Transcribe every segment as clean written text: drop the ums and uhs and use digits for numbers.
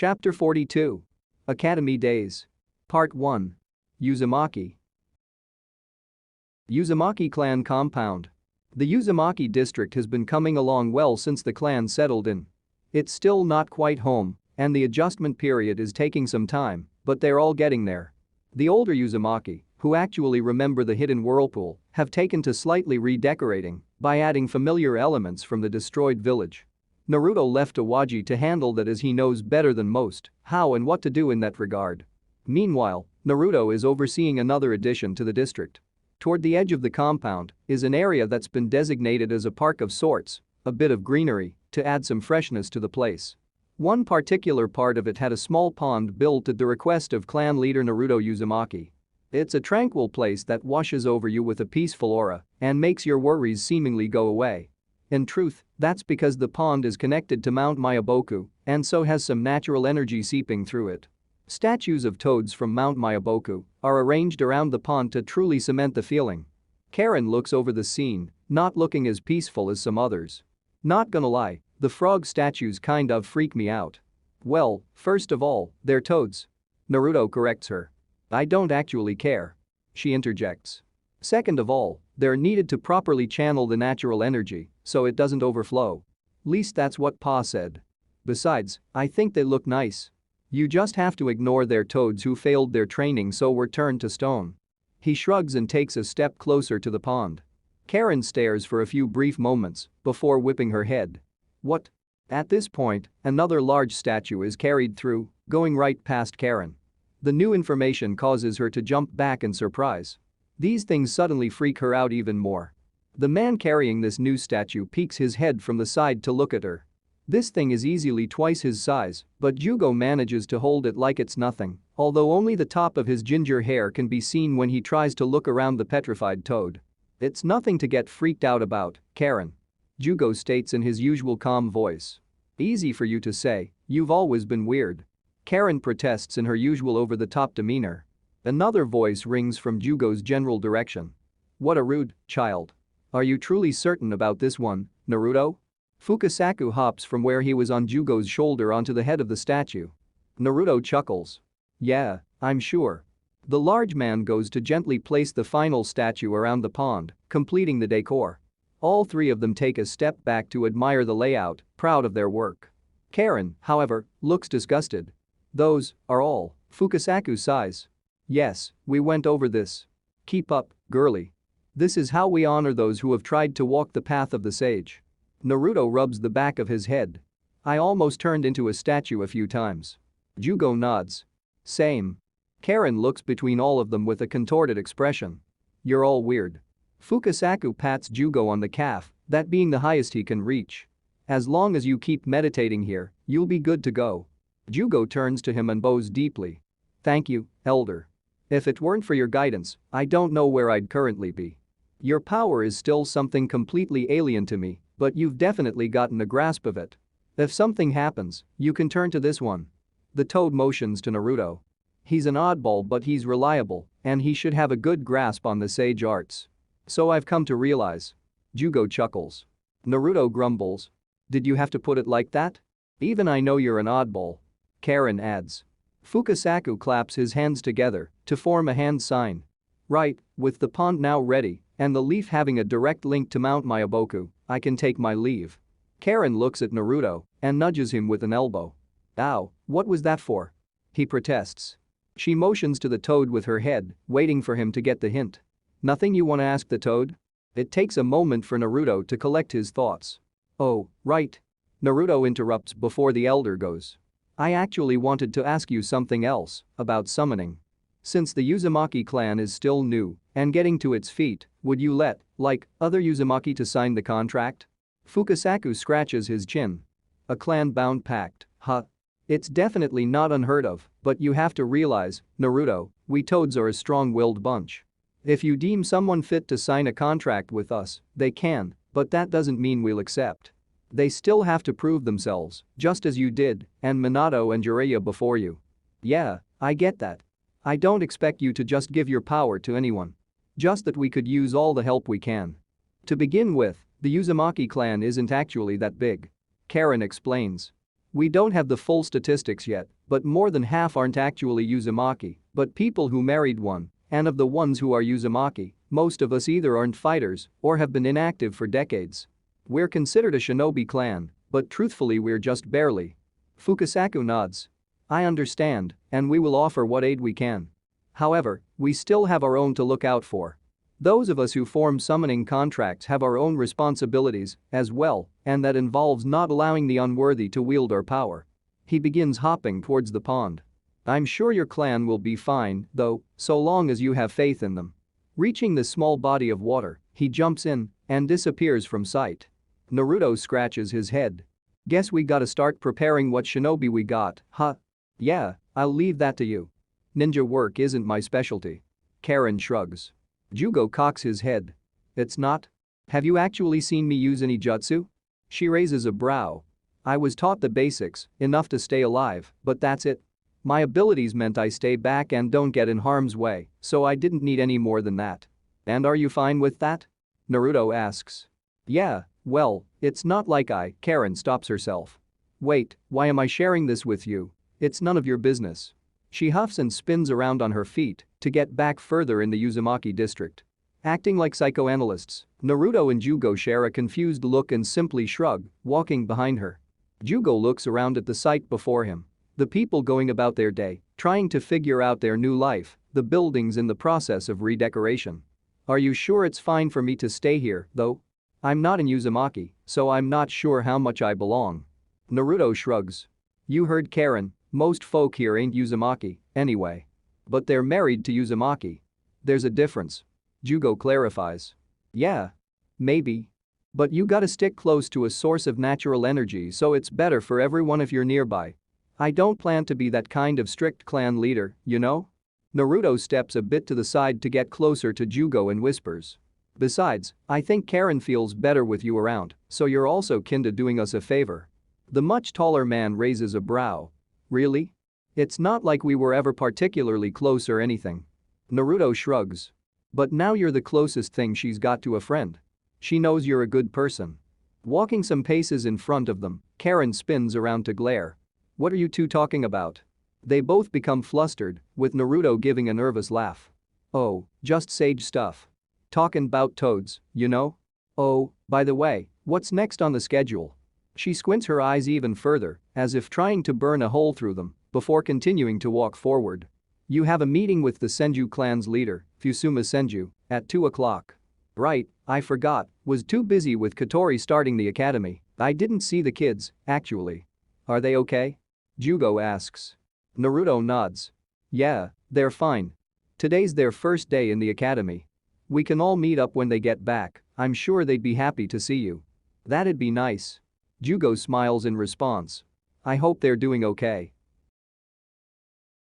Chapter 42. Academy Days. Part 1. Uzumaki. Uzumaki Clan Compound. The Uzumaki district has been coming along well since the clan settled in. It's still not quite home, and the adjustment period is taking some time, but they're all getting there. The older Uzumaki, who actually remember the hidden whirlpool, have taken to slightly redecorating by adding familiar elements from the destroyed village. Naruto left Awaji to handle that as he knows better than most how and what to do in that regard. Meanwhile, Naruto is overseeing another addition to the district. Toward the edge of the compound is an area that's been designated as a park of sorts, a bit of greenery to add some freshness to the place. One particular part of it had a small pond built at the request of clan leader Naruto Uzumaki. It's a tranquil place that washes over you with a peaceful aura and makes your worries seemingly go away. In truth, that's because the pond is connected to Mount Myaboku and so has some natural energy seeping through it. Statues of toads from Mount Myaboku are arranged around the pond to truly cement the feeling. Karen looks over the scene, not looking as peaceful as some others. Not gonna lie, the frog statues kind of freak me out. Well, first of all, they're toads. Naruto corrects her. I don't actually care. She interjects. Second of all, they're needed to properly channel the natural energy so it doesn't overflow. Least that's what Pa said. Besides, I think they look nice. You just have to ignore their toads who failed their training so were turned to stone. He shrugs and takes a step closer to the pond. Karen stares for a few brief moments before whipping her head. What? At this point, another large statue is carried through, going right past Karen. The new information causes her to jump back in surprise. These things suddenly freak her out even more. The man carrying this new statue peeks his head from the side to look at her. This thing is easily twice his size, but Jugo manages to hold it like it's nothing, although only the top of his ginger hair can be seen when he tries to look around the petrified toad. It's nothing to get freaked out about, Karen. Jugo states in his usual calm voice. Easy for you to say, you've always been weird. Karen protests in her usual over-the-top demeanor. Another voice rings from Jugo's general direction. What a rude child. Are you truly certain about this one, Naruto? Fukasaku hops from where he was on Jugo's shoulder onto the head of the statue. Naruto chuckles. Yeah, I'm sure. The large man goes to gently place the final statue around the pond, completing the decor. All three of them take a step back to admire the layout, proud of their work. Karen, however, looks disgusted. Those are all Fukasaku size. Yes, we went over this. Keep up, girly. This is how we honor those who have tried to walk the path of the sage. Naruto rubs the back of his head. I almost turned into a statue a few times. Jugo nods. Same. Karen looks between all of them with a contorted expression. You're all weird. Fukasaku pats Jugo on the calf, that being the highest he can reach. As long as you keep meditating here, you'll be good to go. Jugo turns to him and bows deeply. Thank you, elder. If it weren't for your guidance, I don't know where I'd currently be. Your power is still something completely alien to me, but you've definitely gotten a grasp of it. If something happens, you can turn to this one. The toad motions to Naruto. He's an oddball but he's reliable, and he should have a good grasp on the sage arts. So I've come to realize. Jugo chuckles. Naruto grumbles. Did you have to put it like that? Even I know you're an oddball. Karen adds. Fukasaku claps his hands together to form a hand sign. Right, with the pond now ready and the leaf having a direct link to Mount Myaboku, I can take my leave. Karen looks at Naruto and nudges him with an elbow. Ow, what was that for? He protests. She motions to the toad with her head, waiting for him to get the hint. Nothing you want to ask the toad? It takes a moment for Naruto to collect his thoughts. Oh, right. Naruto interrupts before the elder goes. I actually wanted to ask you something else about summoning. Since the Uzumaki clan is still new and getting to its feet, would you let, like, other Uzumaki to sign the contract? Fukasaku scratches his chin. A clan-bound pact, huh? It's definitely not unheard of, but you have to realize, Naruto, we toads are a strong-willed bunch. If you deem someone fit to sign a contract with us, they can, but that doesn't mean we'll accept. They still have to prove themselves, just as you did, and Minato and Jiraiya before you. Yeah, I get that. I don't expect you to just give your power to anyone. Just that we could use all the help we can. To begin with, the Uzumaki clan isn't actually that big. Karen explains. We don't have the full statistics yet, but more than half aren't actually Uzumaki, but people who married one, and of the ones who are Uzumaki, most of us either aren't fighters or have been inactive for decades. We're considered a shinobi clan, but truthfully we're just barely. Fukasaku nods. I understand, and we will offer what aid we can. However, we still have our own to look out for. Those of us who form summoning contracts have our own responsibilities as well, and that involves not allowing the unworthy to wield our power. He begins hopping towards the pond. I'm sure your clan will be fine, though, so long as you have faith in them. Reaching the small body of water, he jumps in and disappears from sight. Naruto scratches his head. Guess we gotta start preparing what shinobi we got, huh? Yeah, I'll leave that to you. Ninja work isn't my specialty. Karen shrugs. Jugo cocks his head. It's not? Have you actually seen me use any jutsu? She raises a brow. I was taught the basics, enough to stay alive, but that's it. My abilities meant I stay back and don't get in harm's way, so I didn't need any more than that. And are you fine with that? Naruto asks. Yeah, well, it's not like Karen stops herself. Wait, why am I sharing this with you? It's none of your business. She huffs and spins around on her feet to get back further in the Uzumaki district. Acting like psychoanalysts, Naruto and Jugo share a confused look and simply shrug, walking behind her. Jugo looks around at the sight before him. The people going about their day, trying to figure out their new life, the buildings in the process of redecoration. Are you sure it's fine for me to stay here, though? I'm not in Uzumaki, so I'm not sure how much I belong. Naruto shrugs. You heard Karen, most folk here ain't Uzumaki, anyway. But they're married to Uzumaki. There's a difference. Jugo clarifies. Yeah. Maybe. But you gotta stick close to a source of natural energy so it's better for everyone if you're nearby. I don't plan to be that kind of strict clan leader, you know? Naruto steps a bit to the side to get closer to Jugo and whispers. Besides, I think Karen feels better with you around, so you're also kinda doing us a favor. The much taller man raises a brow. Really? It's not like we were ever particularly close or anything. Naruto shrugs. But now you're the closest thing she's got to a friend. She knows you're a good person. Walking some paces in front of them, Karen spins around to glare. What are you two talking about? They both become flustered, with Naruto giving a nervous laugh. Oh, just sage stuff. Talkin' 'bout toads, you know? Oh, by the way, what's next on the schedule? She squints her eyes even further, as if trying to burn a hole through them, before continuing to walk forward. You have a meeting with the Senju clan's leader, Fusuma Senju, at 2 o'clock. Right, I forgot, was too busy with Kotori starting the academy. I didn't see the kids, actually. Are they okay? Jugo asks. Naruto nods. Yeah, they're fine. Today's their first day in the academy. We can all meet up when they get back, I'm sure they'd be happy to see you. That'd be nice. Jugo smiles in response. I hope they're doing okay.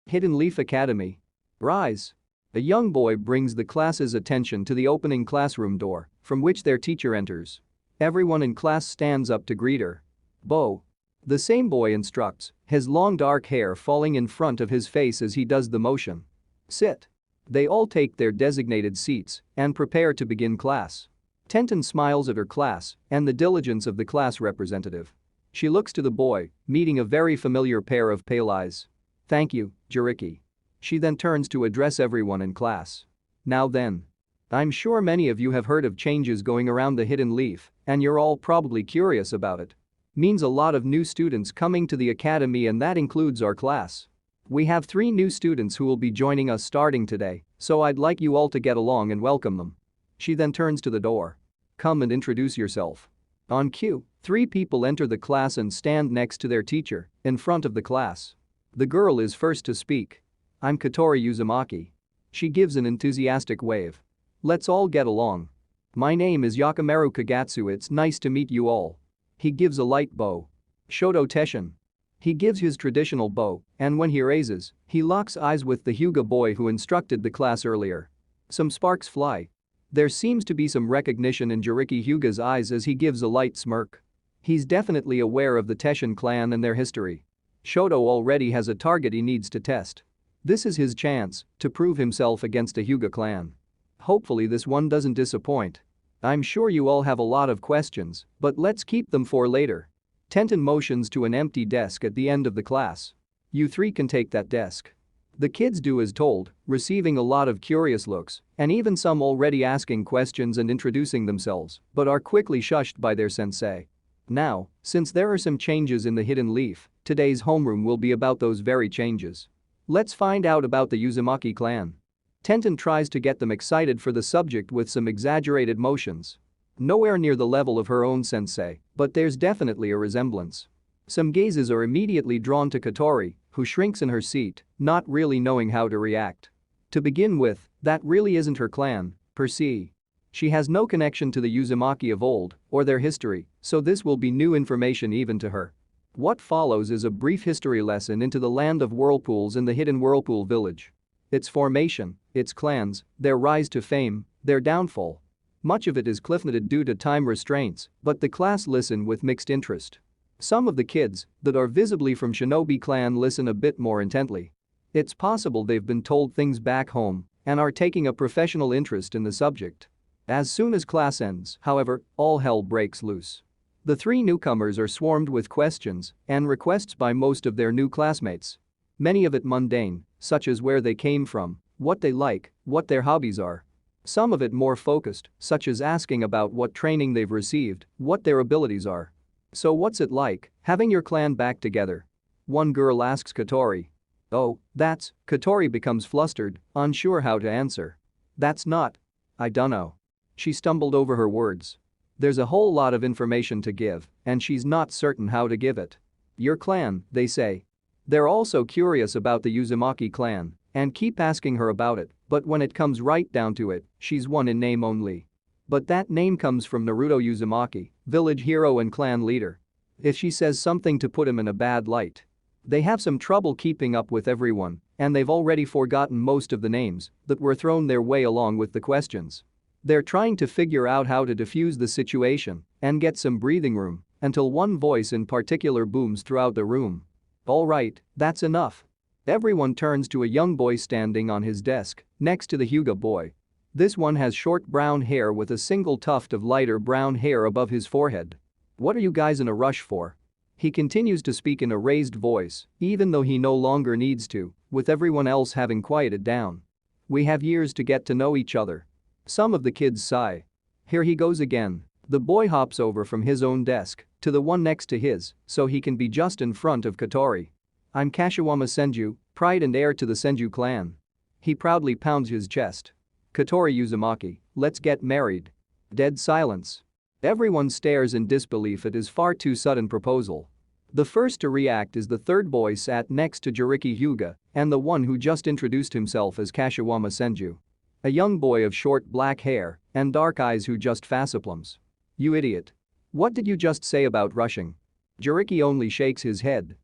Hidden Leaf Academy. Rise. A young boy brings the class's attention to the opening classroom door, from which their teacher enters. Everyone in class stands up to greet her. Bo. The same boy instructs, his long dark hair falling in front of his face as he does the motion. Sit. They all take their designated seats and prepare to begin class. Tenten smiles at her class and the diligence of the class representative. She looks to the boy, meeting a very familiar pair of pale eyes. Thank you, Jiriki. She then turns to address everyone in class. Now then. I'm sure many of you have heard of changes going around the Hidden Leaf, and you're all probably curious about it. Means a lot of new students coming to the academy, and that includes our class. We have 3 new students who will be joining us starting today, so I'd like you all to get along and welcome them. She then turns to the door. Come and introduce yourself. On cue, 3 people enter the class and stand next to their teacher, in front of the class. The girl is first to speak. I'm Kotori Uzumaki. She gives an enthusiastic wave. Let's all get along. My name is Yakimaru Kigatsu, it's nice to meet you all. He gives a light bow. Shoto Teshin. He gives his traditional bow, and when he raises, he locks eyes with the Hyuga boy who instructed the class earlier. Some sparks fly. There seems to be some recognition in Jiriki Hyuga's eyes as he gives a light smirk. He's definitely aware of the Teshin clan and their history. Shoto already has a target he needs to test. This is his chance to prove himself against a Hyuga clan. Hopefully this one doesn't disappoint. I'm sure you all have a lot of questions, but let's keep them for later. Tenten motions to an empty desk at the end of the class. You three can take that desk. The kids do as told, receiving a lot of curious looks, and even some already asking questions and introducing themselves, but are quickly shushed by their sensei. Now, since there are some changes in the hidden leaf, today's homeroom will be about those very changes. Let's find out about the Uzumaki clan. Tenten tries to get them excited for the subject with some exaggerated motions. Nowhere near the level of her own sensei, but there's definitely a resemblance. Some gazes are immediately drawn to Katori, who shrinks in her seat, not really knowing how to react. To begin with, that really isn't her clan, per se. She has no connection to the Uzumaki of old or their history, so this will be new information even to her. What follows is a brief history lesson into the land of whirlpools in the hidden whirlpool village. Its formation, its clans, their rise to fame, their downfall. Much of it is cliffnoted due to time restraints, but the class listen with mixed interest. Some of the kids that are visibly from Shinobi clan listen a bit more intently. It's possible they've been told things back home and are taking a professional interest in the subject. As soon as class ends, however, all hell breaks loose. The three newcomers are swarmed with questions and requests by most of their new classmates. Many of it mundane, such as where they came from, what they like, what their hobbies are. Some of it more focused, such as asking about what training they've received, what their abilities are. So what's it like, having your clan back together? One girl asks Katori. Oh, that's, Katori becomes flustered, unsure how to answer. That's not. I dunno. She stumbled over her words. There's a whole lot of information to give, and she's not certain how to give it. Your clan, they say. They're also curious about the Uzumaki clan and keep asking her about it, but when it comes right down to it, she's one in name only. But that name comes from Naruto Uzumaki, village hero and clan leader. If she says something to put him in a bad light. They have some trouble keeping up with everyone, and they've already forgotten most of the names that were thrown their way along with the questions. They're trying to figure out how to defuse the situation and get some breathing room until one voice in particular booms throughout the room. All right, that's enough. Everyone turns to a young boy standing on his desk next to the Hyuga boy. This one has short brown hair with a single tuft of lighter brown hair above his forehead. What are you guys in a rush for? He continues to speak in a raised voice, even though he no longer needs to, with everyone else having quieted down. We have years to get to know each other. Some of the kids sigh. Here he goes again. The boy hops over from his own desk to the one next to his so he can be just in front of Katori. I'm Kashiwama Senju, pride and heir to the Senju clan. He proudly pounds his chest. Katori Uzumaki, let's get married. Dead silence. Everyone stares in disbelief at his far too sudden proposal. The first to react is the third boy sat next to Jiriki Hyuga and the one who just introduced himself as Kashiwama Senju. A young boy of short black hair and dark eyes who just faceplums. You idiot. What did you just say about rushing? Jiriki only shakes his head.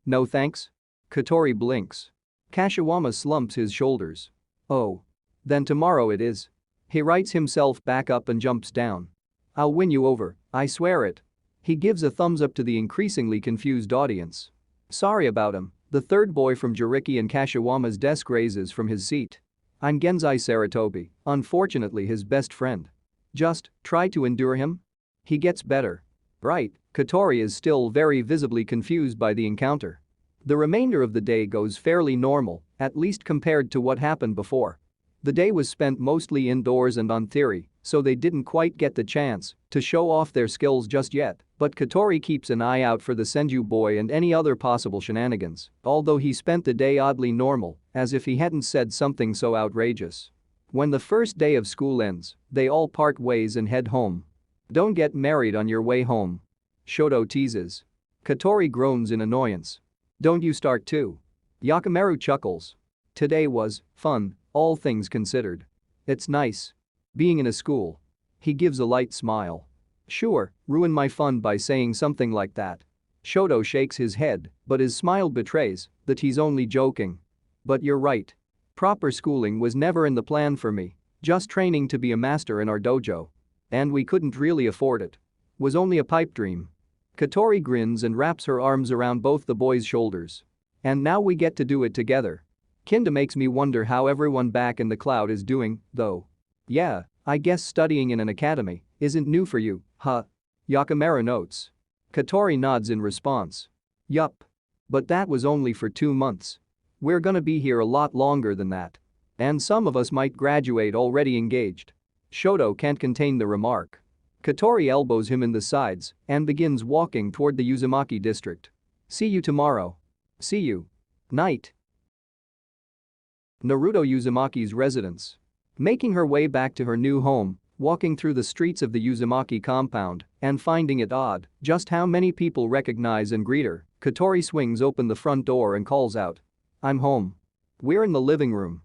No thanks. Katori blinks. Kashiwama slumps his shoulders. Oh. Then tomorrow it is. He rights himself back up and jumps down. I'll win you over, I swear it. He gives a thumbs up to the increasingly confused audience. Sorry about him, the third boy from Jiriki and Kashiwama's desk raises from his seat. I'm Genzai Saratobi, unfortunately his best friend. Just try to endure him? He gets better. Right, Katori is still very visibly confused by the encounter. The remainder of the day goes fairly normal, at least compared to what happened before. The day was spent mostly indoors and on theory, so they didn't quite get the chance to show off their skills just yet, but Katori keeps an eye out for the Senju boy and any other possible shenanigans, although he spent the day oddly normal, as if he hadn't said something so outrageous. When the first day of school ends, they all part ways and head home. Don't get married on your way home. Shoto teases. Katori groans in annoyance. Don't you start too. Yakimaru chuckles. Today was fun, all things considered. It's nice. Being in a school. He gives a light smile. Sure, ruin my fun by saying something like that. Shoto shakes his head, but his smile betrays that he's only joking. But you're right. Proper schooling was never in the plan for me, just training to be a master in our dojo. And we couldn't really afford it. Was only a pipe dream. Katori grins and wraps her arms around both the boys' shoulders. And now we get to do it together. Kinda makes me wonder how everyone back in the cloud is doing, though. Yeah, I guess studying in an academy isn't new for you, huh? Yakimaru notes. Katori nods in response. Yup. But that was only for 2 months. We're gonna be here a lot longer than that. And some of us might graduate already engaged. Shoto can't contain the remark. Katori elbows him in the sides and begins walking toward the Uzumaki district. See you tomorrow. See you. Night. Naruto Uzumaki's residence. Making her way back to her new home, walking through the streets of the Uzumaki compound and finding it odd just how many people recognize and greet her, Katori swings open the front door and calls out. I'm home. We're in the living room.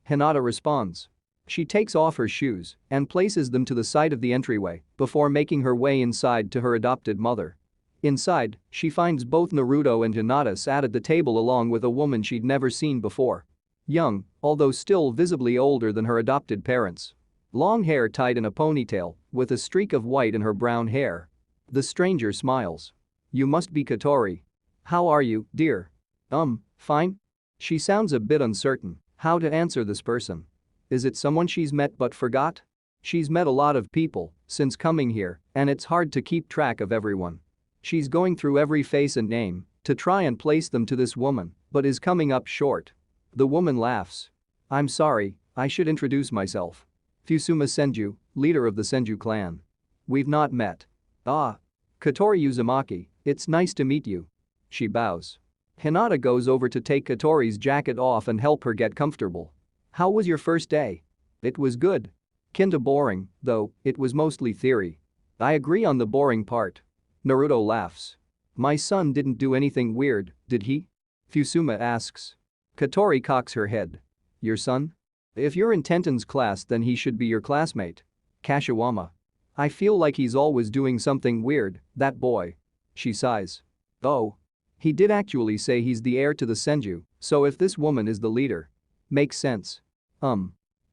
Hinata responds. She takes off her shoes and places them to the side of the entryway before making her way inside to her adopted mother. Inside, she finds both Naruto and Hinata sat at the table along with a woman she'd never seen before. Young, although still visibly older than her adopted parents. Long hair tied in a ponytail, with a streak of white in her brown hair. The stranger smiles. You must be Katori. How are you, dear? Fine? She sounds a bit uncertain how to answer this person. Is it someone she's met but forgot? She's met a lot of people since coming here, and it's hard to keep track of everyone. She's going through every face and name to try and place them to this woman, but is coming up short. The woman laughs. I'm sorry, I should introduce myself. Fusuma Senju, leader of the Senju clan. We've not met. Ah. Katori Uzumaki, it's nice to meet you. She bows. Hinata goes over to take Katori's jacket off and help her get comfortable. How was your first day? It was good. Kinda boring, though, it was mostly theory. I agree on the boring part. Naruto laughs. My son didn't do anything weird, did he? Fusuma asks. Katori cocks her head. Your son? If you're in Tenten's class then he should be your classmate. Kashiwama. I feel like he's always doing something weird, that boy. She sighs. Oh. He did actually say he's the heir to the Senju, so if this woman is the leader. Makes sense.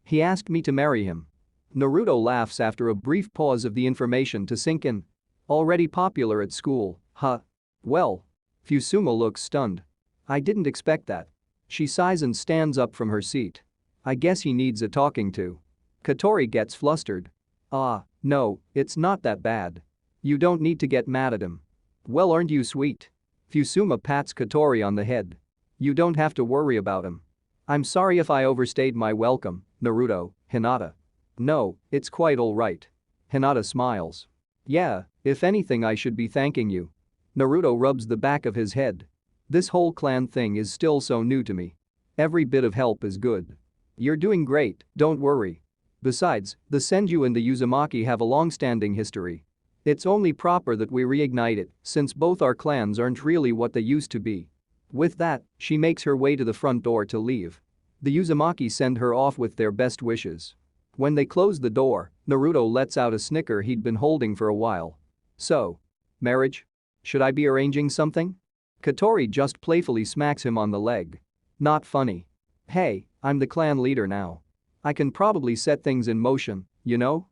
He asked me to marry him. Naruto laughs after a brief pause of the information to sink in. Already popular at school, huh? Well. Fusuma looks stunned. I didn't expect that. She sighs and stands up from her seat. I guess he needs a talking to. Katori gets flustered. Ah, no, it's not that bad. You don't need to get mad at him. Well, aren't you sweet? Fusuma pats Katori on the head. You don't have to worry about him. I'm sorry if I overstayed my welcome, Naruto, Hinata. No, it's quite alright. Hinata smiles. Yeah, if anything I should be thanking you. Naruto rubs the back of his head. This whole clan thing is still so new to me. Every bit of help is good. You're doing great, don't worry. Besides, the Senju and the Uzumaki have a long-standing history. It's only proper that we reignite it, since both our clans aren't really what they used to be. With that, she makes her way to the front door to leave. The Uzumaki send her off with their best wishes. When they close the door, Naruto lets out a snicker he'd been holding for a while. So. Marriage? Should I be arranging something? Katori just playfully smacks him on the leg. Not funny. Hey, I'm the clan leader now. I can probably set things in motion, you know?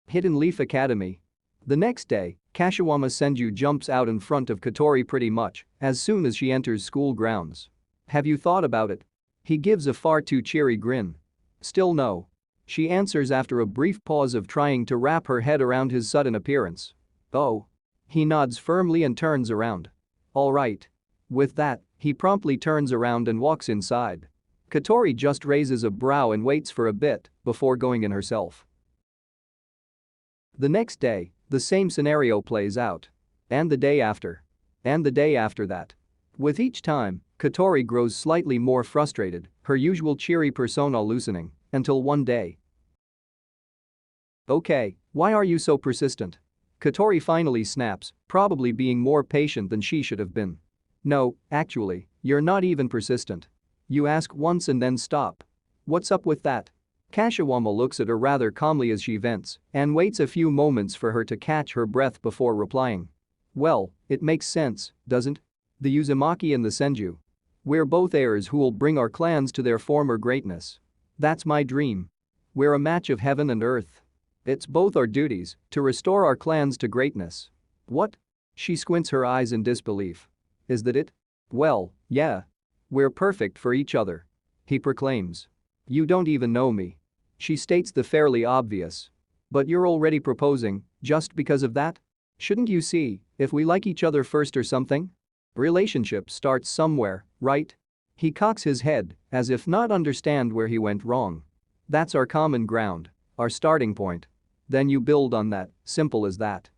Hidden Leaf Academy. The next day, Kashiwama Senju jumps out in front of Katori pretty much as soon as she enters school grounds. Have you thought about it? He gives a far too cheery grin. Still no. She answers after a brief pause of trying to wrap her head around his sudden appearance. Oh. He nods firmly and turns around. All right. With that, he promptly turns around and walks inside. Katori just raises a brow and waits for a bit before going in herself. The next day, the same scenario plays out. And the day after. And the day after that. With each time, Katori grows slightly more frustrated, her usual cheery persona loosening, until one day. Okay, why are you so persistent? Katori finally snaps, probably being more patient than she should have been. No, actually, you're not even persistent. You ask once and then stop. What's up with that? Kashiwama looks at her rather calmly as she vents and waits a few moments for her to catch her breath before replying. Well, it makes sense, doesn't? The Uzumaki and the Senju. We're both heirs who'll bring our clans to their former greatness. That's my dream. We're a match of heaven and earth. It's both our duties to restore our clans to greatness. What? She squints her eyes in disbelief. Is that it? Well, yeah. We're perfect for each other. He proclaims. You don't even know me. She states the fairly obvious. But you're already proposing, just because of that? Shouldn't you see if we like each other first or something? Relationship starts somewhere, right? He cocks his head as if not understand where he went wrong. That's our common ground, our starting point. Then you build on that, simple as that.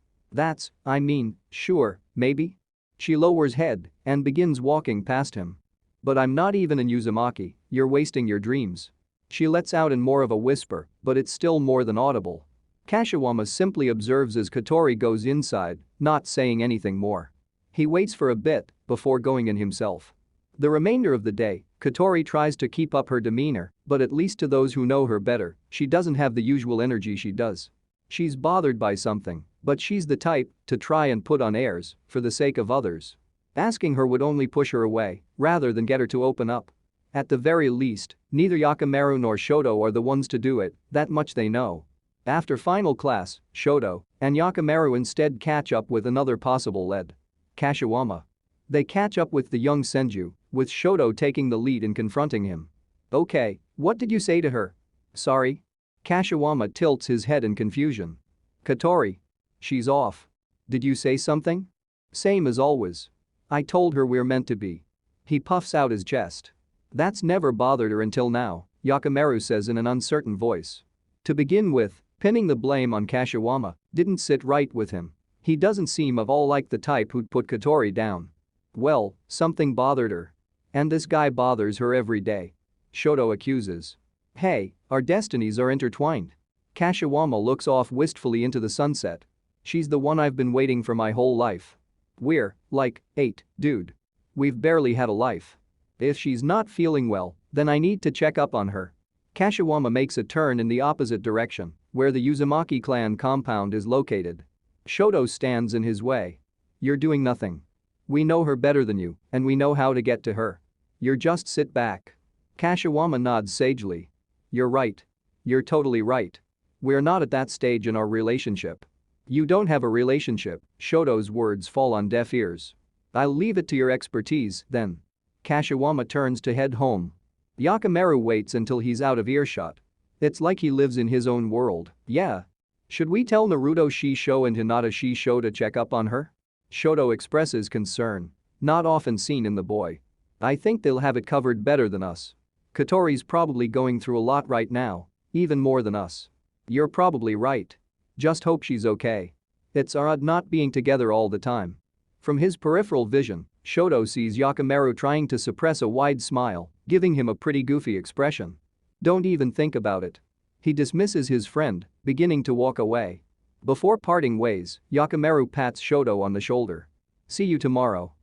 Sure, maybe? She lowers head and begins walking past him. But I'm not even in Uzumaki, you're wasting your dreams. She lets out in more of a whisper, but it's still more than audible. Kashiwama simply observes as Katori goes inside, not saying anything more. He waits for a bit before going in himself. The remainder of the day, Katori tries to keep up her demeanor, but at least to those who know her better, she doesn't have the usual energy she does. She's bothered by something, but she's the type to try and put on airs for the sake of others. Asking her would only push her away rather than get her to open up. At the very least, neither Yakimaru nor Shoto are the ones to do it, that much they know. After final class, Shoto and Yakimaru instead catch up with another possible lead. Kashiwama. They catch up with the young Senju, with Shoto taking the lead in confronting him. Okay, what did you say to her? Sorry? Kashiwama tilts his head in confusion. Katori. She's off. Did you say something? Same as always. I told her we're meant to be. He puffs out his chest. That's never bothered her until now, Yakimaru says in an uncertain voice. To begin with, pinning the blame on Kashiwama didn't sit right with him. He doesn't seem at all like the type who'd put Katori down. Well, something bothered her. And this guy bothers her every day. Shoto accuses. Hey, our destinies are intertwined. Kashiwama looks off wistfully into the sunset. She's the one I've been waiting for my whole life. We're, like, 8, dude. We've barely had a life. If she's not feeling well, then I need to check up on her. Kashiwama makes a turn in the opposite direction, where the Uzumaki clan compound is located. Shoto stands in his way. You're doing nothing. We know her better than you, and we know how to get to her. You're just sit back. Kashiwama nods sagely. You're right. You're totally right. We're not at that stage in our relationship. You don't have a relationship, Shoto's words fall on deaf ears. I'll leave it to your expertise, then. Kashiwama turns to head home. Yakimaru waits until he's out of earshot. It's like he lives in his own world, yeah. Should we tell Naruto Shisho and Hinata Shisho to check up on her? Shoto expresses concern. Not often seen in the boy. I think they'll have it covered better than us. Katori's probably going through a lot right now, even more than us. You're probably right. Just hope she's okay. It's odd not being together all the time. From his peripheral vision, Shoto sees Yakimaru trying to suppress a wide smile, giving him a pretty goofy expression. Don't even think about it. He dismisses his friend, beginning to walk away. Before parting ways, Yakimaru pats Shoto on the shoulder. See you tomorrow.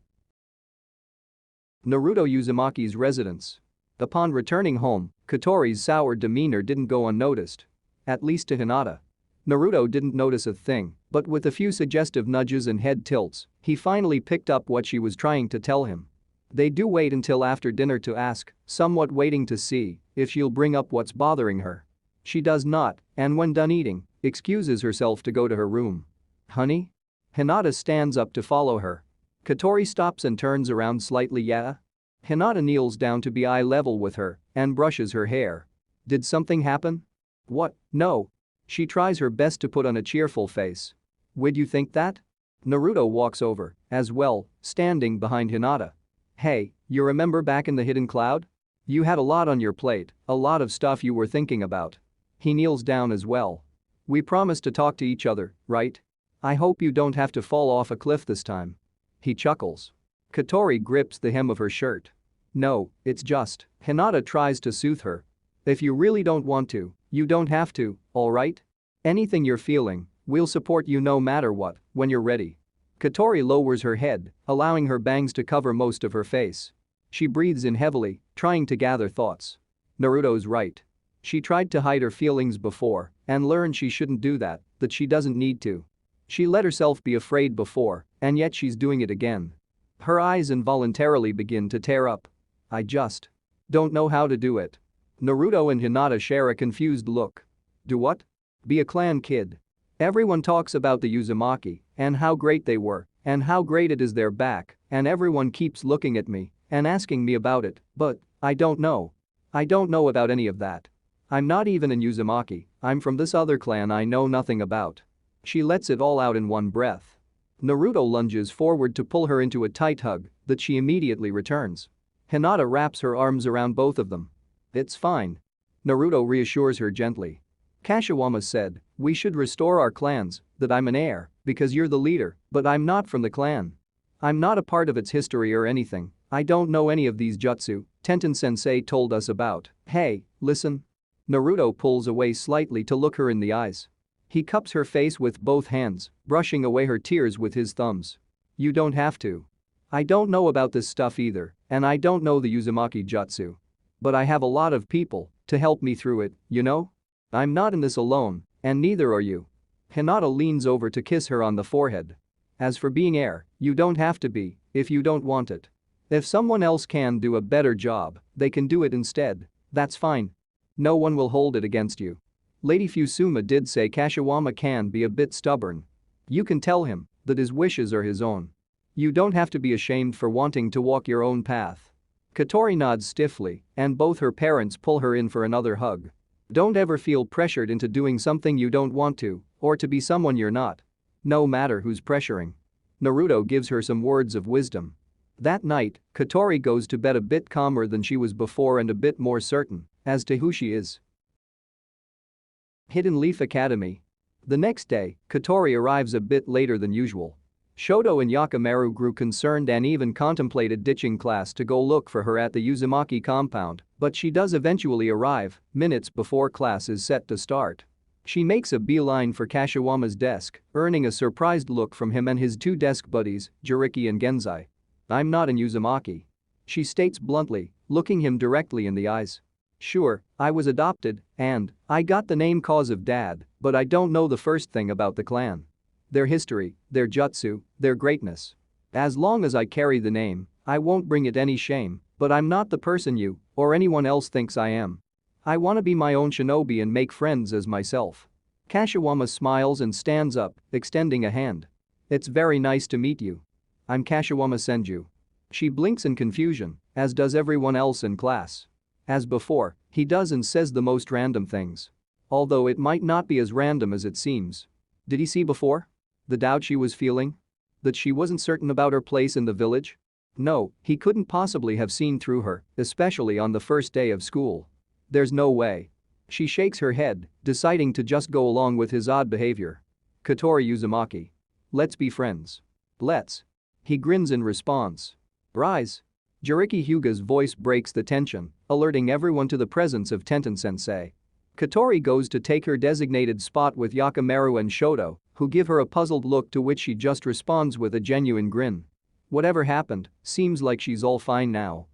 Naruto Uzumaki's residence. Upon returning home, Katori's sour demeanor didn't go unnoticed. At least to Hinata. Naruto didn't notice a thing, but with a few suggestive nudges and head tilts, he finally picked up what she was trying to tell him. They do wait until after dinner to ask, somewhat waiting to see if she'll bring up what's bothering her. She does not, and when done eating, excuses herself to go to her room. Honey? Hinata stands up to follow her. Katori stops and turns around slightly. Yeah? Hinata kneels down to be eye level with her and brushes her hair. Did something happen? What? No. She tries her best to put on a cheerful face. Would you think that? Naruto walks over, as well, standing behind Hinata. Hey, you remember back in the hidden cloud? You had a lot on your plate, a lot of stuff you were thinking about. He kneels down as well. We promised to talk to each other, right? I hope you don't have to fall off a cliff this time. He chuckles. Katori grips the hem of her shirt. No, it's just. Hinata tries to soothe her. If you really don't want to, you don't have to, alright? Anything you're feeling, we'll support you no matter what, when you're ready. Katori lowers her head, allowing her bangs to cover most of her face. She breathes in heavily, trying to gather thoughts. Naruto's right. She tried to hide her feelings before and learned she shouldn't do that she doesn't need to. She let herself be afraid before, and yet she's doing it again. Her eyes involuntarily begin to tear up. I just don't know how to do it. Naruto and Hinata share a confused look. Do what? Be a clan kid. Everyone talks about the Uzumaki and how great they were and how great it is they're back, and everyone keeps looking at me and asking me about it, but I don't know. I don't know about any of that. I'm not even in Uzumaki, I'm from this other clan I know nothing about. She lets it all out in one breath. Naruto lunges forward to pull her into a tight hug that she immediately returns. Hinata wraps her arms around both of them. "It's fine." Naruto reassures her gently. Kashiwama said, "We should restore our clans, that I'm an heir, because you're the leader, but I'm not from the clan. I'm not a part of its history or anything, I don't know any of these jutsu Tenten-sensei told us about. Hey, listen." Naruto pulls away slightly to look her in the eyes. He cups her face with both hands, brushing away her tears with his thumbs. "You don't have to. I don't know about this stuff either, and I don't know the Uzumaki jutsu. But I have a lot of people to help me through it, you know? I'm not in this alone, and neither are you." Hinata leans over to kiss her on the forehead. "As for being heir, you don't have to be if you don't want it. If someone else can do a better job, they can do it instead, that's fine. No one will hold it against you." Lady Fusuma did say Kashiwama can be a bit stubborn. You can tell him that his wishes are his own. You don't have to be ashamed for wanting to walk your own path. Katori nods stiffly, and both her parents pull her in for another hug. Don't ever feel pressured into doing something you don't want to, or to be someone you're not. No matter who's pressuring. Naruto gives her some words of wisdom. That night, Katori goes to bed a bit calmer than she was before and a bit more certain as to who she is. Hidden Leaf Academy. The next day, Katori arrives a bit later than usual. Shoto and Yakamaru grew concerned and even contemplated ditching class to go look for her at the Uzumaki compound, but she does eventually arrive minutes before class is set to start. She makes a beeline for Kashiwama's desk, earning a surprised look from him and his two desk buddies, Jiriki and Genzai. "I'm not an Uzumaki," she states bluntly, looking him directly in the eyes. "Sure, I was adopted, and I got the name 'cause of dad, but I don't know the first thing about the clan. Their history, their jutsu, their greatness. As long as I carry the name, I won't bring it any shame, but I'm not the person you or anyone else thinks I am. I wanna be my own shinobi and make friends as myself." Kashiwama smiles and stands up, extending a hand. "It's very nice to meet you. I'm Kashiwama Senju." She blinks in confusion, as does everyone else in class. As before, he does and says the most random things. Although it might not be as random as it seems. Did he see before? The doubt she was feeling? That she wasn't certain about her place in the village? No, he couldn't possibly have seen through her, especially on the first day of school. There's no way. She shakes her head, deciding to just go along with his odd behavior. "Katori Uzumaki. Let's be friends." "Let's." He grins in response. "Rise." Jiriki Hyuga's voice breaks the tension, alerting everyone to the presence of Tenten-sensei. Katori goes to take her designated spot with Yakamaru and Shoto, who give her a puzzled look to which she just responds with a genuine grin. Whatever happened, seems like she's all fine now.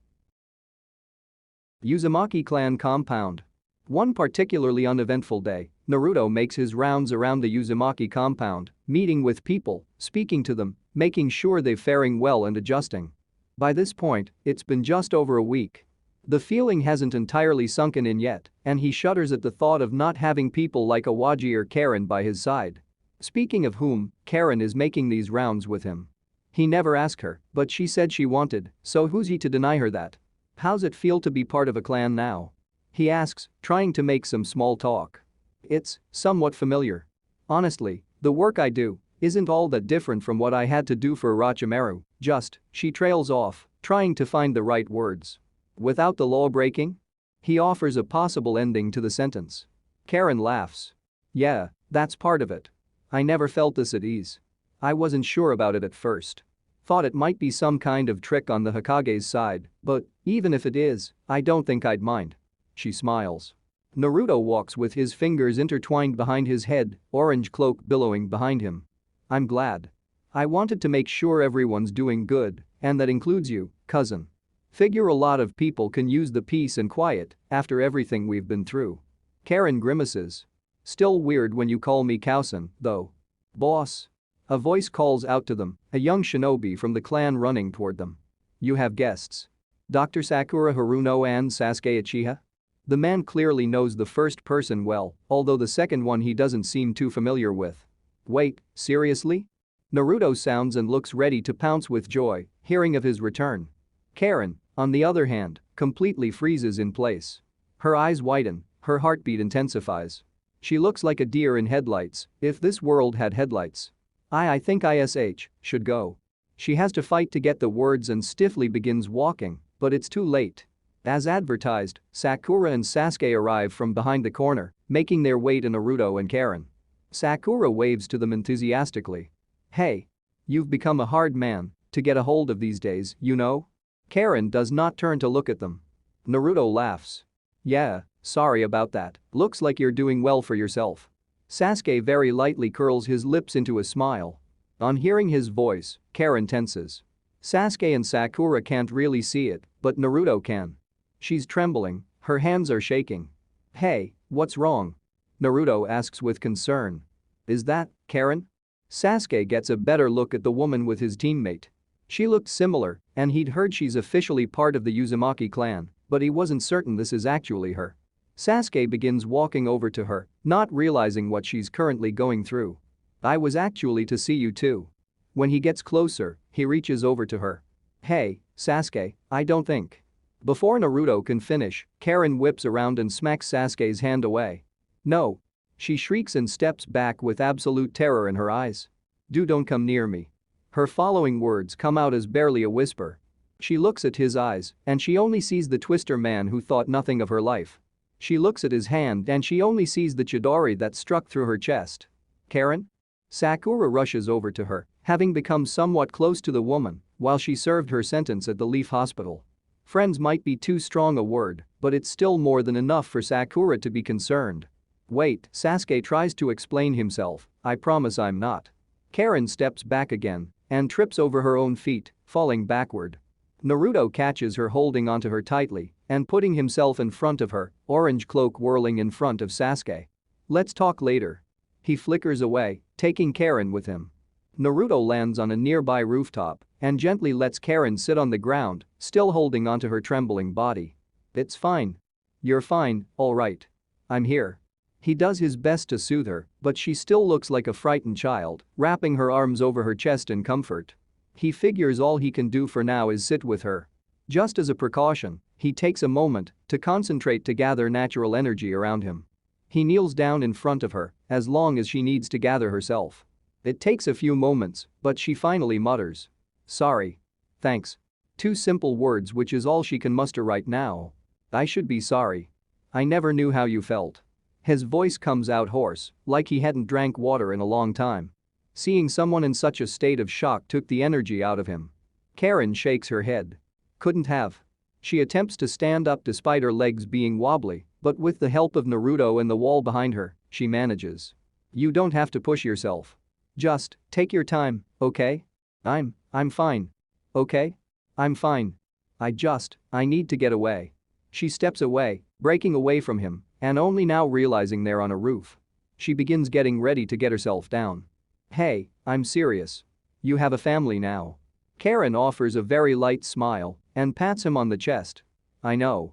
Uzumaki clan compound. One particularly uneventful day, Naruto makes his rounds around the Uzumaki compound, meeting with people, speaking to them, making sure they're faring well and adjusting. By this point, it's been just over a week. The feeling hasn't entirely sunken in yet, and he shudders at the thought of not having people like Awaji or Karen by his side. Speaking of whom, Karen is making these rounds with him. He never asked her, but she said she wanted, so who's he to deny her that? "How's it feel to be part of a clan now?" he asks, trying to make some small talk. "It's somewhat familiar. Honestly, the work I do isn't all that different from what I had to do for Orochimaru, just," she trails off, trying to find the right words. "Without the law breaking?" He offers a possible ending to the sentence. Karen laughs. "Yeah, that's part of it. I never felt this at ease. I wasn't sure about it at first. Thought it might be some kind of trick on the Hokage's side, but even if it is, I don't think I'd mind." She smiles. Naruto walks with his fingers intertwined behind his head, orange cloak billowing behind him. "I'm glad. I wanted to make sure everyone's doing good, and that includes you, cousin. Figure a lot of people can use the peace and quiet after everything we've been through." Karen grimaces. "Still weird when you call me Kausen, though." "Boss." A voice calls out to them, a young shinobi from the clan running toward them. "You have guests. Dr. Sakura Haruno and Sasuke Uchiha?" The man clearly knows the first person well, although the second one he doesn't seem too familiar with. "Wait, seriously?" Naruto sounds and looks ready to pounce with joy, hearing of his return. Karen, on the other hand, completely freezes in place. Her eyes widen, her heartbeat intensifies. She looks like a deer in headlights, if this world had headlights. I think ISH should go. She has to fight to get the words and stiffly begins walking, but it's too late. As advertised, Sakura and Sasuke arrive from behind the corner, making their way to Naruto and Karen. Sakura waves to them enthusiastically. Hey. You've become a hard man to get a hold of these days, you know? Karen does not turn to look at them. Naruto laughs. Yeah, sorry about that, looks like you're doing well for yourself. Sasuke very lightly curls his lips into a smile. On hearing his voice, Karen tenses. Sasuke and Sakura can't really see it, but Naruto can. She's trembling, her hands are shaking. Hey, what's wrong? Naruto asks with concern. Is that Karen? Sasuke gets a better look at the woman with his teammate. She looked similar, and he'd heard she's officially part of the Uzumaki clan, but he wasn't certain this is actually her. Sasuke begins walking over to her, not realizing what she's currently going through. I was actually to see you too. When he gets closer, he reaches over to her. Hey, Sasuke, I don't think. Before Naruto can finish, Karen whips around and smacks Sasuke's hand away. No. She shrieks and steps back with absolute terror in her eyes. Don't come near me. Her following words come out as barely a whisper. She looks at his eyes, and she only sees the twister man who thought nothing of her life. She looks at his hand and she only sees the Chidori that struck through her chest. Karen? Sakura rushes over to her, having become somewhat close to the woman while she served her sentence at the Leaf Hospital. Friends might be too strong a word, but it's still more than enough for Sakura to be concerned. Wait, Sasuke tries to explain himself, I promise I'm not. Karen steps back again and trips over her own feet, falling backward. Naruto catches her holding onto her tightly and putting himself in front of her, orange cloak whirling in front of Sasuke. Let's talk later. He flickers away, taking Karen with him. Naruto lands on a nearby rooftop and gently lets Karen sit on the ground, still holding onto her trembling body. It's fine. You're fine, all right. I'm here. He does his best to soothe her, but she still looks like a frightened child, wrapping her arms over her chest in comfort. He figures all he can do for now is sit with her. Just as a precaution, he takes a moment to concentrate to gather natural energy around him. He kneels down in front of her as long as she needs to gather herself. It takes a few moments, but she finally mutters. Sorry. Thanks. Two simple words, which is all she can muster right now. I should be sorry. I never knew how you felt. His voice comes out hoarse, like he hadn't drank water in a long time. Seeing someone in such a state of shock took the energy out of him. Karen shakes her head. Couldn't have. She attempts to stand up despite her legs being wobbly, but with the help of Naruto and the wall behind her, she manages. You don't have to push yourself. Just take your time, okay? I'm fine. Okay? I'm fine. I need to get away. She steps away, breaking away from him, and only now realizing they're on a roof. She begins getting ready to get herself down. Hey, I'm serious. You have a family now. Karen offers a very light smile and pats him on the chest. I know.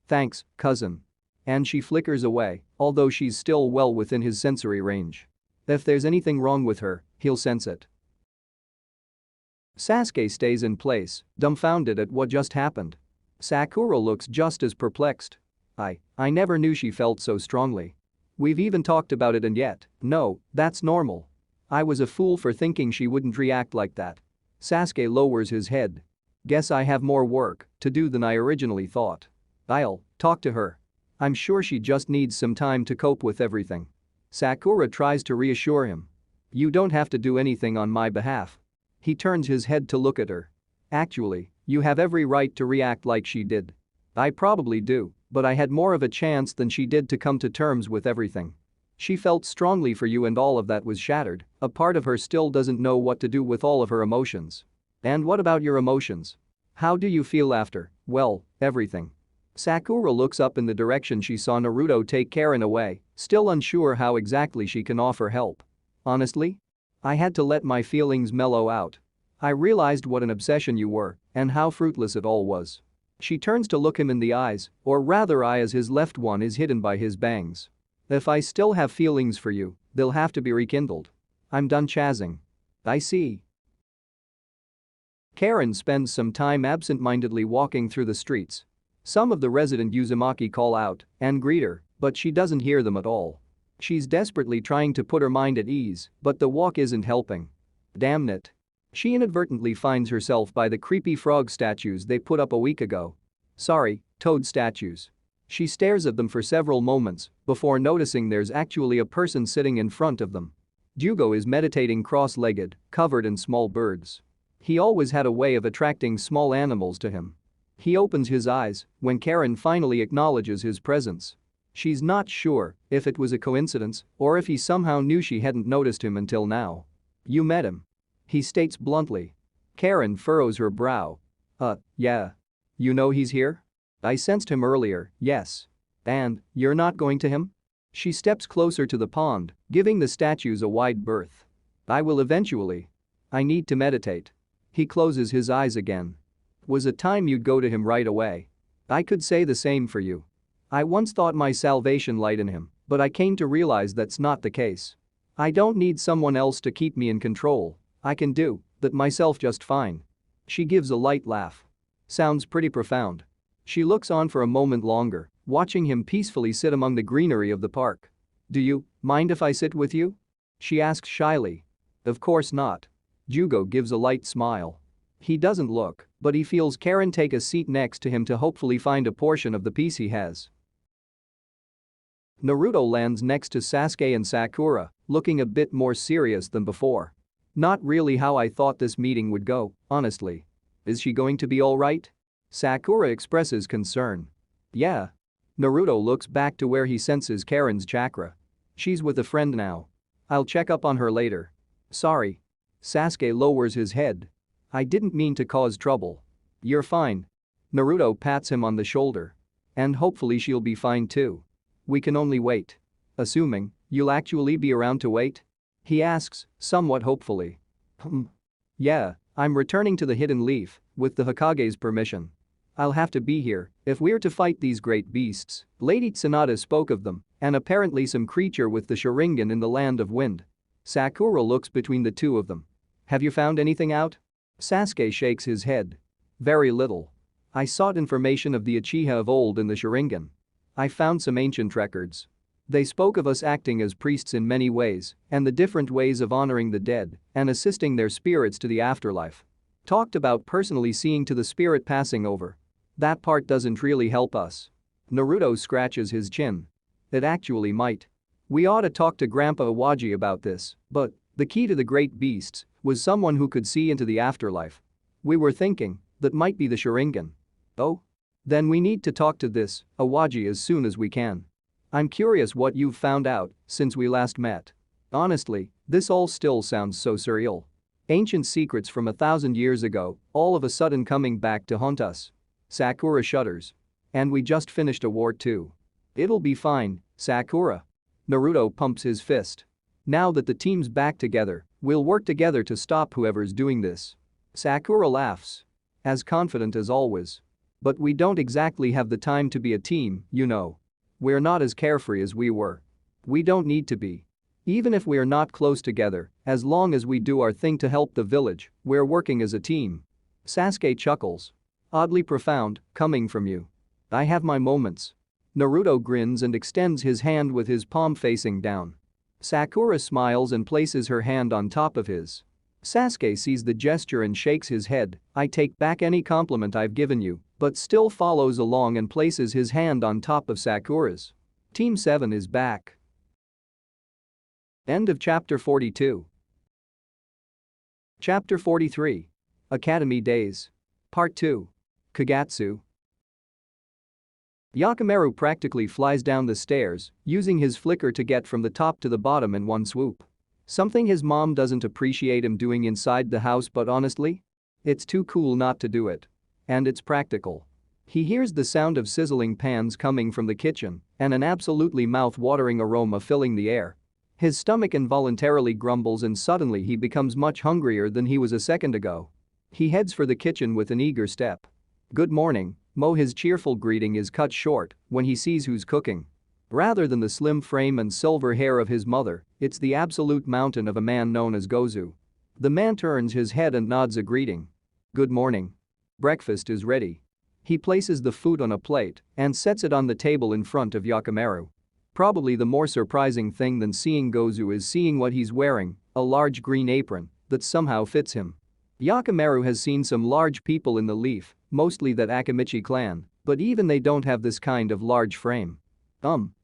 Thanks, cousin. And she flickers away, although she's still well within his sensory range. If there's anything wrong with her, he'll sense it. Sasuke stays in place, dumbfounded at what just happened. Sakura looks just as perplexed. I never knew she felt so strongly. We've even talked about it, and yet, no, that's normal. I was a fool for thinking she wouldn't react like that. Sasuke lowers his head. Guess I have more work to do than I originally thought. I'll talk to her. I'm sure she just needs some time to cope with everything. Sakura tries to reassure him. You don't have to do anything on my behalf. He turns his head to look at her. Actually, you have every right to react like she did. I probably do, but I had more of a chance than she did to come to terms with everything. She felt strongly for you and all of that was shattered. A part of her still doesn't know what to do with all of her emotions. And what about your emotions? How do you feel after, well, everything? Sakura looks up in the direction she saw Naruto take Karen away, still unsure how exactly she can offer help. Honestly? I had to let my feelings mellow out. I realized what an obsession you were and how fruitless it all was. She turns to look him in the eyes, or rather eye, as his left one is hidden by his bangs. If I still have feelings for you, they'll have to be rekindled. I'm done chazzing. I see. Karen spends some time absent-mindedly walking through the streets. Some of the resident Uzumaki call out and greet her, but she doesn't hear them at all. She's desperately trying to put her mind at ease, but the walk isn't helping. Damn it. She inadvertently finds herself by the creepy frog statues they put up a week ago. Sorry, toad statues. She stares at them for several moments before noticing there's actually a person sitting in front of them. Jugo is meditating cross-legged, covered in small birds. He always had a way of attracting small animals to him. He opens his eyes when Karen finally acknowledges his presence. She's not sure if it was a coincidence or if he somehow knew she hadn't noticed him until now. You met him. He states bluntly. Karen furrows her brow. Yeah. You know he's here? I sensed him earlier, yes. And, you're not going to him? She steps closer to the pond, giving the statues a wide berth. I will eventually. I need to meditate. He closes his eyes again. Was a time you'd go to him right away. I could say the same for you. I once thought my salvation lied in him, but I came to realize that's not the case. I don't need someone else to keep me in control. I can do that myself just fine. She gives a light laugh. Sounds pretty profound. She looks on for a moment longer, watching him peacefully sit among the greenery of the park. Do you mind if I sit with you? She asks shyly. Of course not. Jugo gives a light smile. He doesn't look, but he feels Karen take a seat next to him to hopefully find a portion of the piece he has. Naruto lands next to Sasuke and Sakura, looking a bit more serious than before. Not really how I thought this meeting would go, honestly. Is she going to be alright? Sakura expresses concern. Yeah. Naruto looks back to where he senses Karen's chakra. She's with a friend now. I'll check up on her later. Sorry. Sasuke lowers his head. I didn't mean to cause trouble. You're fine. Naruto pats him on the shoulder. And hopefully she'll be fine too. We can only wait. Assuming you'll actually be around to wait? He asks, somewhat hopefully. Yeah, I'm returning to the Hidden Leaf, with the Hokage's permission. I'll have to be here if we're to fight these great beasts. Lady Tsunade spoke of them, and apparently some creature with the Sharingan in the Land of Wind. Sakura looks between the two of them. Have you found anything out? Sasuke shakes his head. Very little. I sought information of the Uchiha of old in the Sharingan. I found some ancient records. They spoke of us acting as priests in many ways, and the different ways of honoring the dead and assisting their spirits to the afterlife. Talked about personally seeing to the spirit passing over. That part doesn't really help us. Naruto scratches his chin. It actually might. We ought to talk to Grandpa Awaji about this, but the key to the great beasts was someone who could see into the afterlife. We were thinking that might be the Sharingan. Oh? Then we need to talk to this Awaji as soon as we can. I'm curious what you've found out since we last met. Honestly, this all still sounds so surreal. Ancient secrets from 1,000 years ago, all of a sudden coming back to haunt us. Sakura shudders. And we just finished a war too. It'll be fine, Sakura. Naruto pumps his fist. Now that the team's back together, we'll work together to stop whoever's doing this. Sakura laughs. As confident as always. But we don't exactly have the time to be a team, you know. We're not as carefree as we were. We don't need to be. Even if we're not close together, as long as we do our thing to help the village, we're working as a team. Sasuke chuckles. Oddly profound, coming from you. I have my moments. Naruto grins and extends his hand with his palm facing down. Sakura smiles and places her hand on top of his. Sasuke sees the gesture and shakes his head. I take back any compliment I've given you, but still follows along and places his hand on top of Sakura's. Team 7 is back. End of chapter 42. Chapter 43. Academy Days. Part 2. Kigatsu. Yakimaru practically flies down the stairs, using his flicker to get from the top to the bottom in one swoop. Something his mom doesn't appreciate him doing inside the house, but honestly, it's too cool not to do it. And it's practical. He hears the sound of sizzling pans coming from the kitchen and an absolutely mouth-watering aroma filling the air. His stomach involuntarily grumbles and suddenly he becomes much hungrier than he was a second ago. He heads for the kitchen with an eager step. Good morning, Mo. His cheerful greeting is cut short when he sees who's cooking. Rather than the slim frame and silver hair of his mother, it's the absolute mountain of a man known as Gozu. The man turns his head and nods a greeting. Good morning. Breakfast is ready. He places the food on a plate and sets it on the table in front of Yakimaru. Probably the more surprising thing than seeing Gozu is seeing what he's wearing, a large green apron that somehow fits him. Yakimaru has seen some large people in the Leaf, mostly that Akimichi clan, but even they don't have this kind of large frame.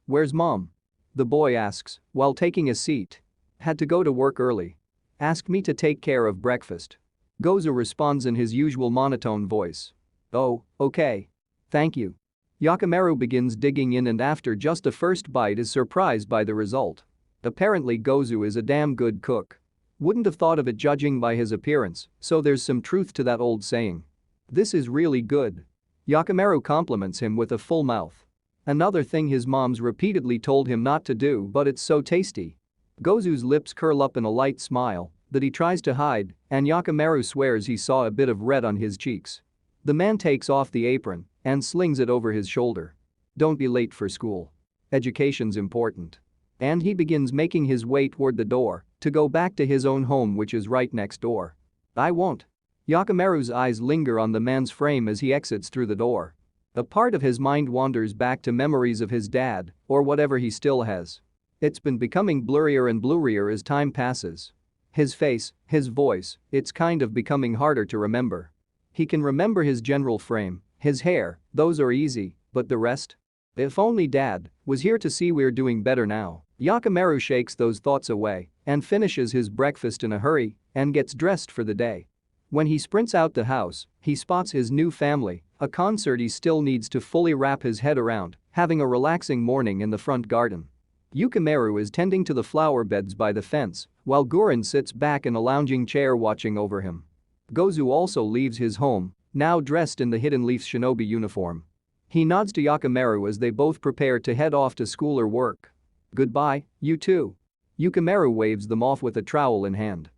Where's mom? The boy asks while taking a seat. Had to go to work early. Asked me to take care of breakfast. Gozu responds in his usual monotone voice. Oh, okay. Thank you. Yakimaru begins digging in and after just the first bite is surprised by the result. Apparently Gozu is a damn good cook. Wouldn't have thought of it judging by his appearance, so there's some truth to that old saying. This is really good. Yakimaru compliments him with a full mouth. Another thing his mom's repeatedly told him not to do, but it's so tasty. Gozu's lips curl up in a light smile that he tries to hide, and Yakimaru swears he saw a bit of red on his cheeks. The man takes off the apron and slings it over his shoulder. Don't be late for school. Education's important. And he begins making his way toward the door to go back to his own home, which is right next door. I won't. Yakimaru's eyes linger on the man's frame as he exits through the door. A part of his mind wanders back to memories of his dad, or whatever he still has. It's been becoming blurrier and blurrier as time passes. His face, his voice, it's kind of becoming harder to remember. He can remember his general frame, his hair, those are easy, but the rest? If only Dad was here to see we're doing better now. Yakimaru shakes those thoughts away and finishes his breakfast in a hurry and gets dressed for the day. When he sprints out the house, he spots his new family, a concert he still needs to fully wrap his head around, having a relaxing morning in the front garden. Yukimaru is tending to the flower beds by the fence, while Guren sits back in a lounging chair watching over him. Gozu also leaves his home, now dressed in the Hidden Leaf's shinobi uniform. He nods to Yakimaru as they both prepare to head off to school or work. Goodbye, you two. Yukimaru waves them off with a trowel in hand.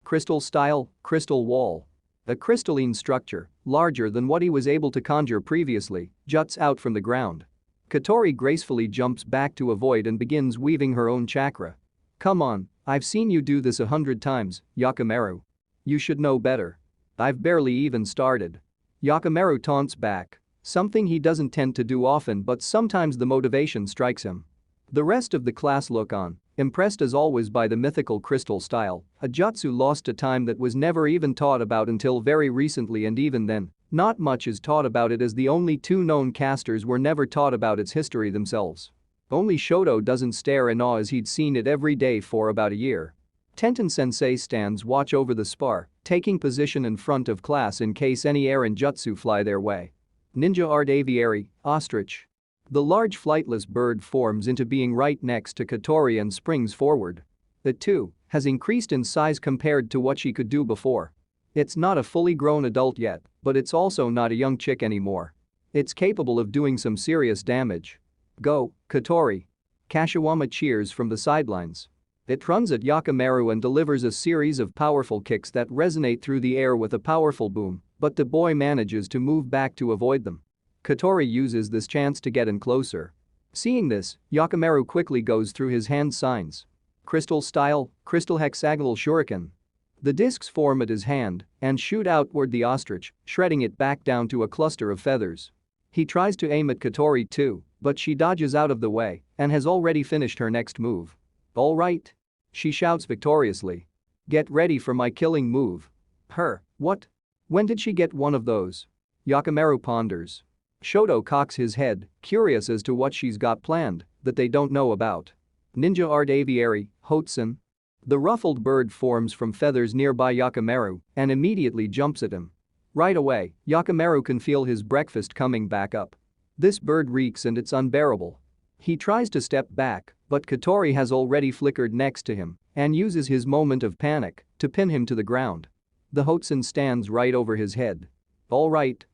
Crystal style, crystal wall. A crystalline structure, larger than what he was able to conjure previously, juts out from the ground. Katori gracefully jumps back to avoid and begins weaving her own chakra. Come on, I've seen you do this 100 times, Yakimaru. You should know better. I've barely even started. Yakimaru taunts back, something he doesn't tend to do often, but sometimes the motivation strikes him. The rest of the class look on, impressed as always by the mythical crystal style, a jutsu lost to time that was never even taught about until very recently, and even then, not much is taught about it as the only two known casters were never taught about its history themselves. Only Shoto doesn't stare in awe as he'd seen it every day for about a year. Tenten-sensei stands watch over the spar, taking position in front of class in case any errant jutsu fly their way. Ninja art aviary, ostrich. The large flightless bird forms into being right next to Katori and springs forward. It too has increased in size compared to what she could do before. It's not a fully grown adult yet, but it's also not a young chick anymore. It's capable of doing some serious damage. Go, Katori. Kashiwama cheers from the sidelines. It runs at Yakimaru and delivers a series of powerful kicks that resonate through the air with a powerful boom, but the boy manages to move back to avoid them. Katori uses this chance to get in closer. Seeing this, Yakimaru quickly goes through his hand signs. Crystal style, crystal hexagonal shuriken. The discs form at his hand and shoot outward the ostrich, shredding it back down to a cluster of feathers. He tries to aim at Katori too, but she dodges out of the way and has already finished her next move. All right. She shouts victoriously. Get ready for my killing move. Her, what? When did she get one of those? Yakimaru ponders. Shoto cocks his head, curious as to what she's got planned that they don't know about. Ninja art aviary, Hotsun. The ruffled bird forms from feathers nearby Yakimaru and immediately jumps at him. Right away, Yakimaru can feel his breakfast coming back up. This bird reeks and it's unbearable. He tries to step back, but Katori has already flickered next to him and uses his moment of panic to pin him to the ground. The Hotsun stands right over his head. All right,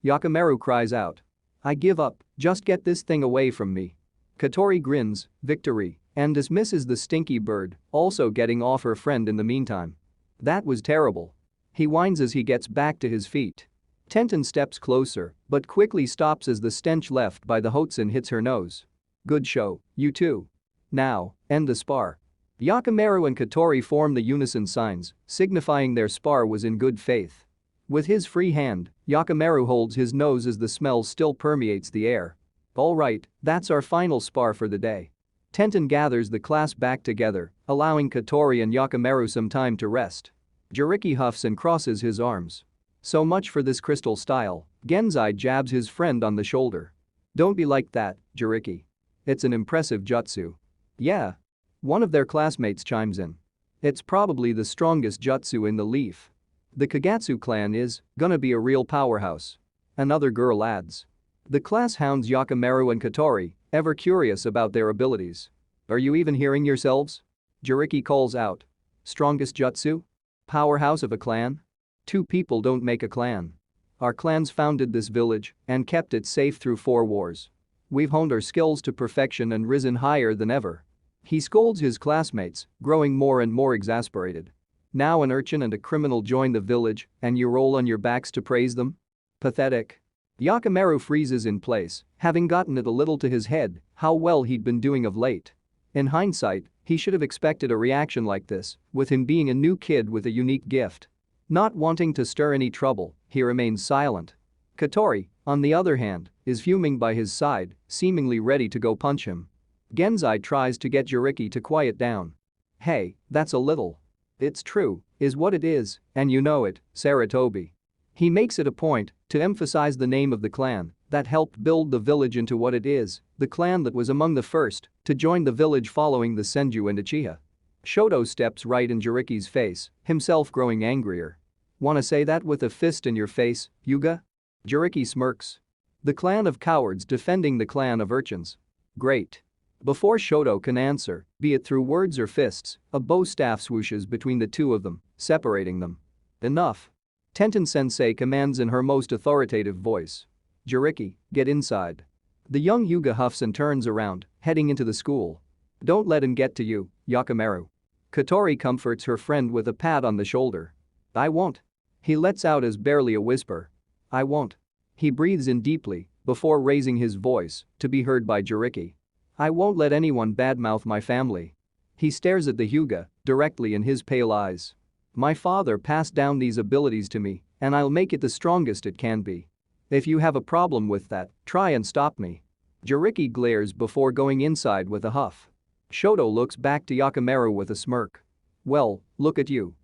Yakimaru cries out. I give up, just get this thing away from me. Katori grins, victory, and dismisses the stinky bird, also getting off her friend in the meantime. That was terrible. He whines as he gets back to his feet. Tenten steps closer, but quickly stops as the stench left by the Hotsun hits her nose. Good show, you two. Now, end the spar. Yakimaru and Katori form the unison signs, signifying their spar was in good faith. With his free hand, Yakimaru holds his nose as the smell still permeates the air. Alright, that's our final spar for the day. Tenten gathers the class back together, allowing Katori and Yakimaru some time to rest. Jiriki huffs and crosses his arms. So much for this crystal style, Genzai jabs his friend on the shoulder. Don't be like that, Jiriki. It's an impressive jutsu. Yeah. One of their classmates chimes in. It's probably the strongest jutsu in the leaf. The Kigatsu clan is gonna be a real powerhouse. Another girl adds. The class hounds Yakimaru and Katori, ever curious about their abilities. Are you even hearing yourselves? Jiriki calls out. Strongest jutsu? Powerhouse of a clan? Two people don't make a clan. Our clans founded this village and kept it safe through 4 wars. We've honed our skills to perfection and risen higher than ever. He scolds his classmates, growing more and more exasperated. Now an urchin and a criminal join the village and you roll on your backs to praise them? Pathetic. Yakimaru freezes in place, having gotten it a little to his head how well he'd been doing of late. In hindsight, he should have expected a reaction like this, with him being a new kid with a unique gift. Not wanting to stir any trouble, he remains silent. Katori, on the other hand, is fuming by his side, seemingly ready to go punch him. Genzai tries to get Jiriki to quiet down. Hey, that's a little. It's true, is what it is, and you know it, Saratobi. He makes it a point to emphasize the name of the clan that helped build the village into what it is, the clan that was among the first to join the village following the Senju and Uchiha. Shoto steps right in Jiriki's face, himself growing angrier. Wanna say that with a fist in your face, Yuga? Jiriki smirks. The clan of cowards defending the clan of urchins. Great. Before Shoto can answer, be it through words or fists, a bow staff swooshes between the two of them, separating them. Enough. Tenten-sensei commands in her most authoritative voice. Jiriki, get inside. The young Yuga huffs and turns around, heading into the school. Don't let him get to you, Yakimaru. Katori comforts her friend with a pat on the shoulder. I won't. He lets out as barely a whisper. I won't. He breathes in deeply before raising his voice to be heard by Jiriki. I won't let anyone badmouth my family. He stares at the Hyuga directly in his pale eyes. My father passed down these abilities to me, and I'll make it the strongest it can be. If you have a problem with that, try and stop me. Jiriki glares before going inside with a huff. Shoto looks back to Yakimaru with a smirk. Well, look at you.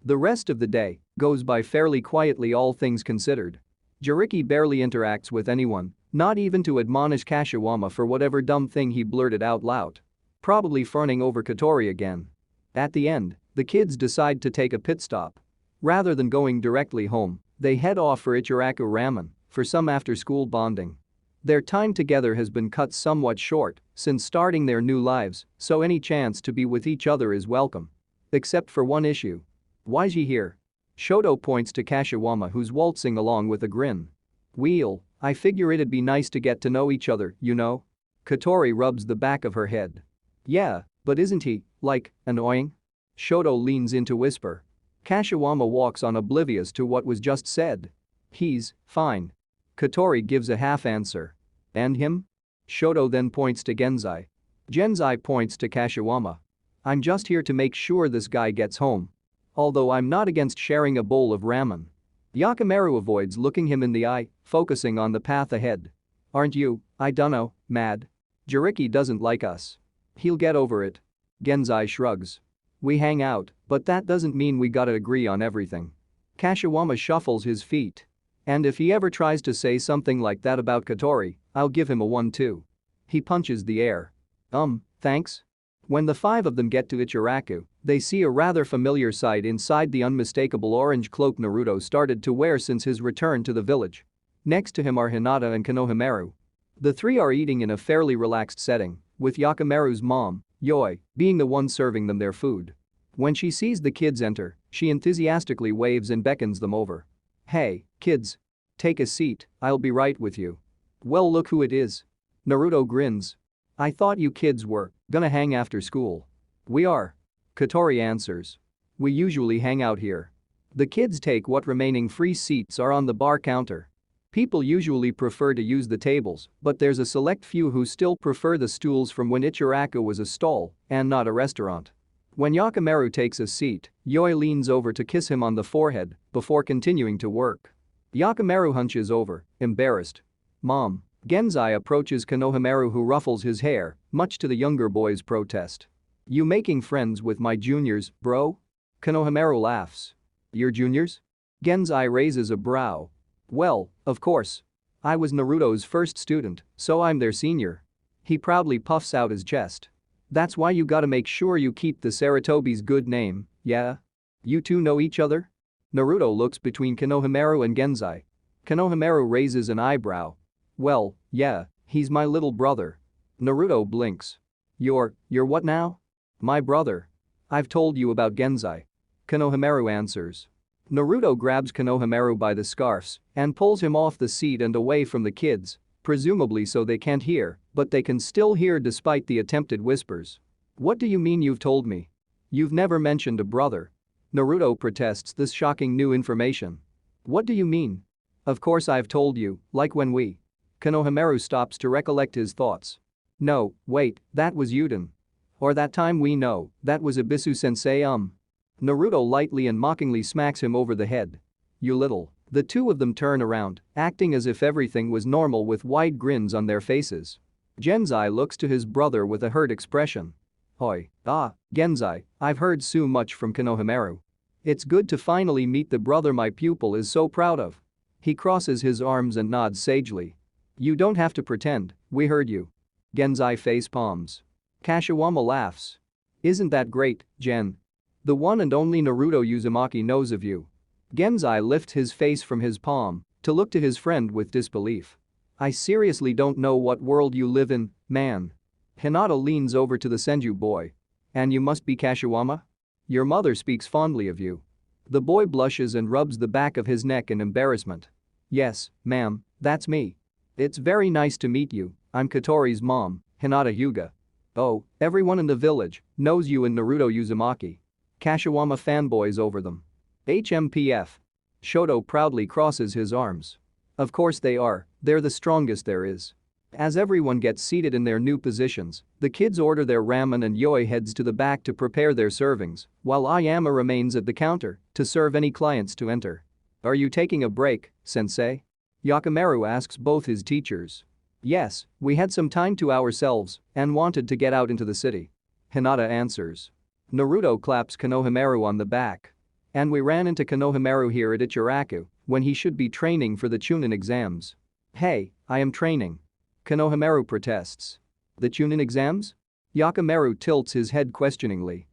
The rest of the day goes by fairly quietly, all things considered. Jiriki barely interacts with anyone, not even to admonish Kashiwama for whatever dumb thing he blurted out loud. Probably fawning over Katori again. At the end, the kids decide to take a pit stop. Rather than going directly home, they head off for Ichiraku Ramen for some after-school bonding. Their time together has been cut somewhat short since starting their new lives, so any chance to be with each other is welcome. Except for one issue. Why's he here? Shoto points to Kashiwama, who's waltzing along with a grin. Wheel, I figure it'd be nice to get to know each other, you know? Katori rubs the back of her head. Yeah, but isn't he, like, annoying? Shoto leans in to whisper. Kashiwama walks on, oblivious to what was just said. He's fine. Katori gives a half answer. And him? Shoto then points to Genzai. Genzai points to Kashiwama. I'm just here to make sure this guy gets home. Although I'm not against sharing a bowl of ramen. Yakimaru avoids looking him in the eye, focusing on the path ahead. Aren't you, I dunno, mad? Jiriki doesn't like us. He'll get over it. Genzai shrugs. We hang out, but that doesn't mean we gotta agree on everything. Kashiwama shuffles his feet. And if he ever tries to say something like that about Katori, I'll give him a 1-2. He punches the air. Thanks? When the 5 of them get to Ichiraku, they see a rather familiar sight inside the unmistakable orange cloak Naruto started to wear since his return to the village. Next to him are Hinata and Konohamaru. The 3 are eating in a fairly relaxed setting, with Yakimaru's mom, Yoi, being the one serving them their food. When she sees the kids enter, she enthusiastically waves and beckons them over. Hey, kids. Take a seat, I'll be right with you. Well, look who it is. Naruto grins. I thought you kids were gonna hang after school. We are. Katori answers. We usually hang out here. The kids take what remaining free seats are on the bar counter. People usually prefer to use the tables, but there's a select few who still prefer the stools from when Ichiraku was a stall and not a restaurant. When Yakimaru takes a seat, Yoi leans over to kiss him on the forehead before continuing to work. Yakimaru hunches over, embarrassed. Mom. Genzai approaches Konohamaru, who ruffles his hair, much to the younger boy's protest. You making friends with my juniors, bro? Konohamaru laughs. Your juniors? Genzai raises a brow. Well, of course. I was Naruto's first student, so I'm their senior. He proudly puffs out his chest. That's why you gotta make sure you keep the Saratobi's good name, yeah? You two know each other? Naruto looks between Konohamaru and Genzai. Konohamaru raises an eyebrow. Well, yeah, he's my little brother. Naruto blinks. You're what now? My brother. I've told you about Genzai. Konohamaru answers. Naruto grabs Konohamaru by the scarves and pulls him off the seat and away from the kids, presumably so they can't hear, but they can still hear despite the attempted whispers. What do you mean you've told me? You've never mentioned a brother. Naruto protests this shocking new information. What do you mean? Of course I've told you, like when we. Konohamaru stops to recollect his thoughts. No, wait, that was Yuden. Or that time we know, that was Abisu-sensei Naruto lightly and mockingly smacks him over the head. You little. The two of them turn around, acting as if everything was normal with wide grins on their faces. Genzai looks to his brother with a hurt expression. Hoi, Genzai, I've heard so much from Konohamaru. It's good to finally meet the brother my pupil is so proud of. He crosses his arms and nods sagely. You don't have to pretend, we heard you. Genzai face palms. Kashiwama laughs. Isn't that great, Gen? The one and only Naruto Uzumaki knows of you. Genzai lifts his face from his palm to look to his friend with disbelief. I seriously don't know what world you live in, man. Hinata leans over to the Senju boy. And you must be Kashiwama? Your mother speaks fondly of you. The boy blushes and rubs the back of his neck in embarrassment. Yes, ma'am, that's me. It's very nice to meet you, I'm Kotori's mom, Hinata Hyuga. Oh, everyone in the village knows you and Naruto Uzumaki. Kashiwama fanboys over them. HMPF. Shoto proudly crosses his arms. Of course they are, they're the strongest there is. As everyone gets seated in their new positions, the kids order their ramen and Yoi heads to the back to prepare their servings, while Ayama remains at the counter to serve any clients to enter. Are you taking a break, sensei? Yakimaru asks both his teachers. Yes, we had some time to ourselves and wanted to get out into the city. Hinata answers. Naruto claps Konohamaru on the back. And we ran into Konohamaru here at Ichiraku when he should be training for the Chunin exams. Hey, I am training. Konohamaru protests. The Chunin exams? Yakimaru tilts his head questioningly.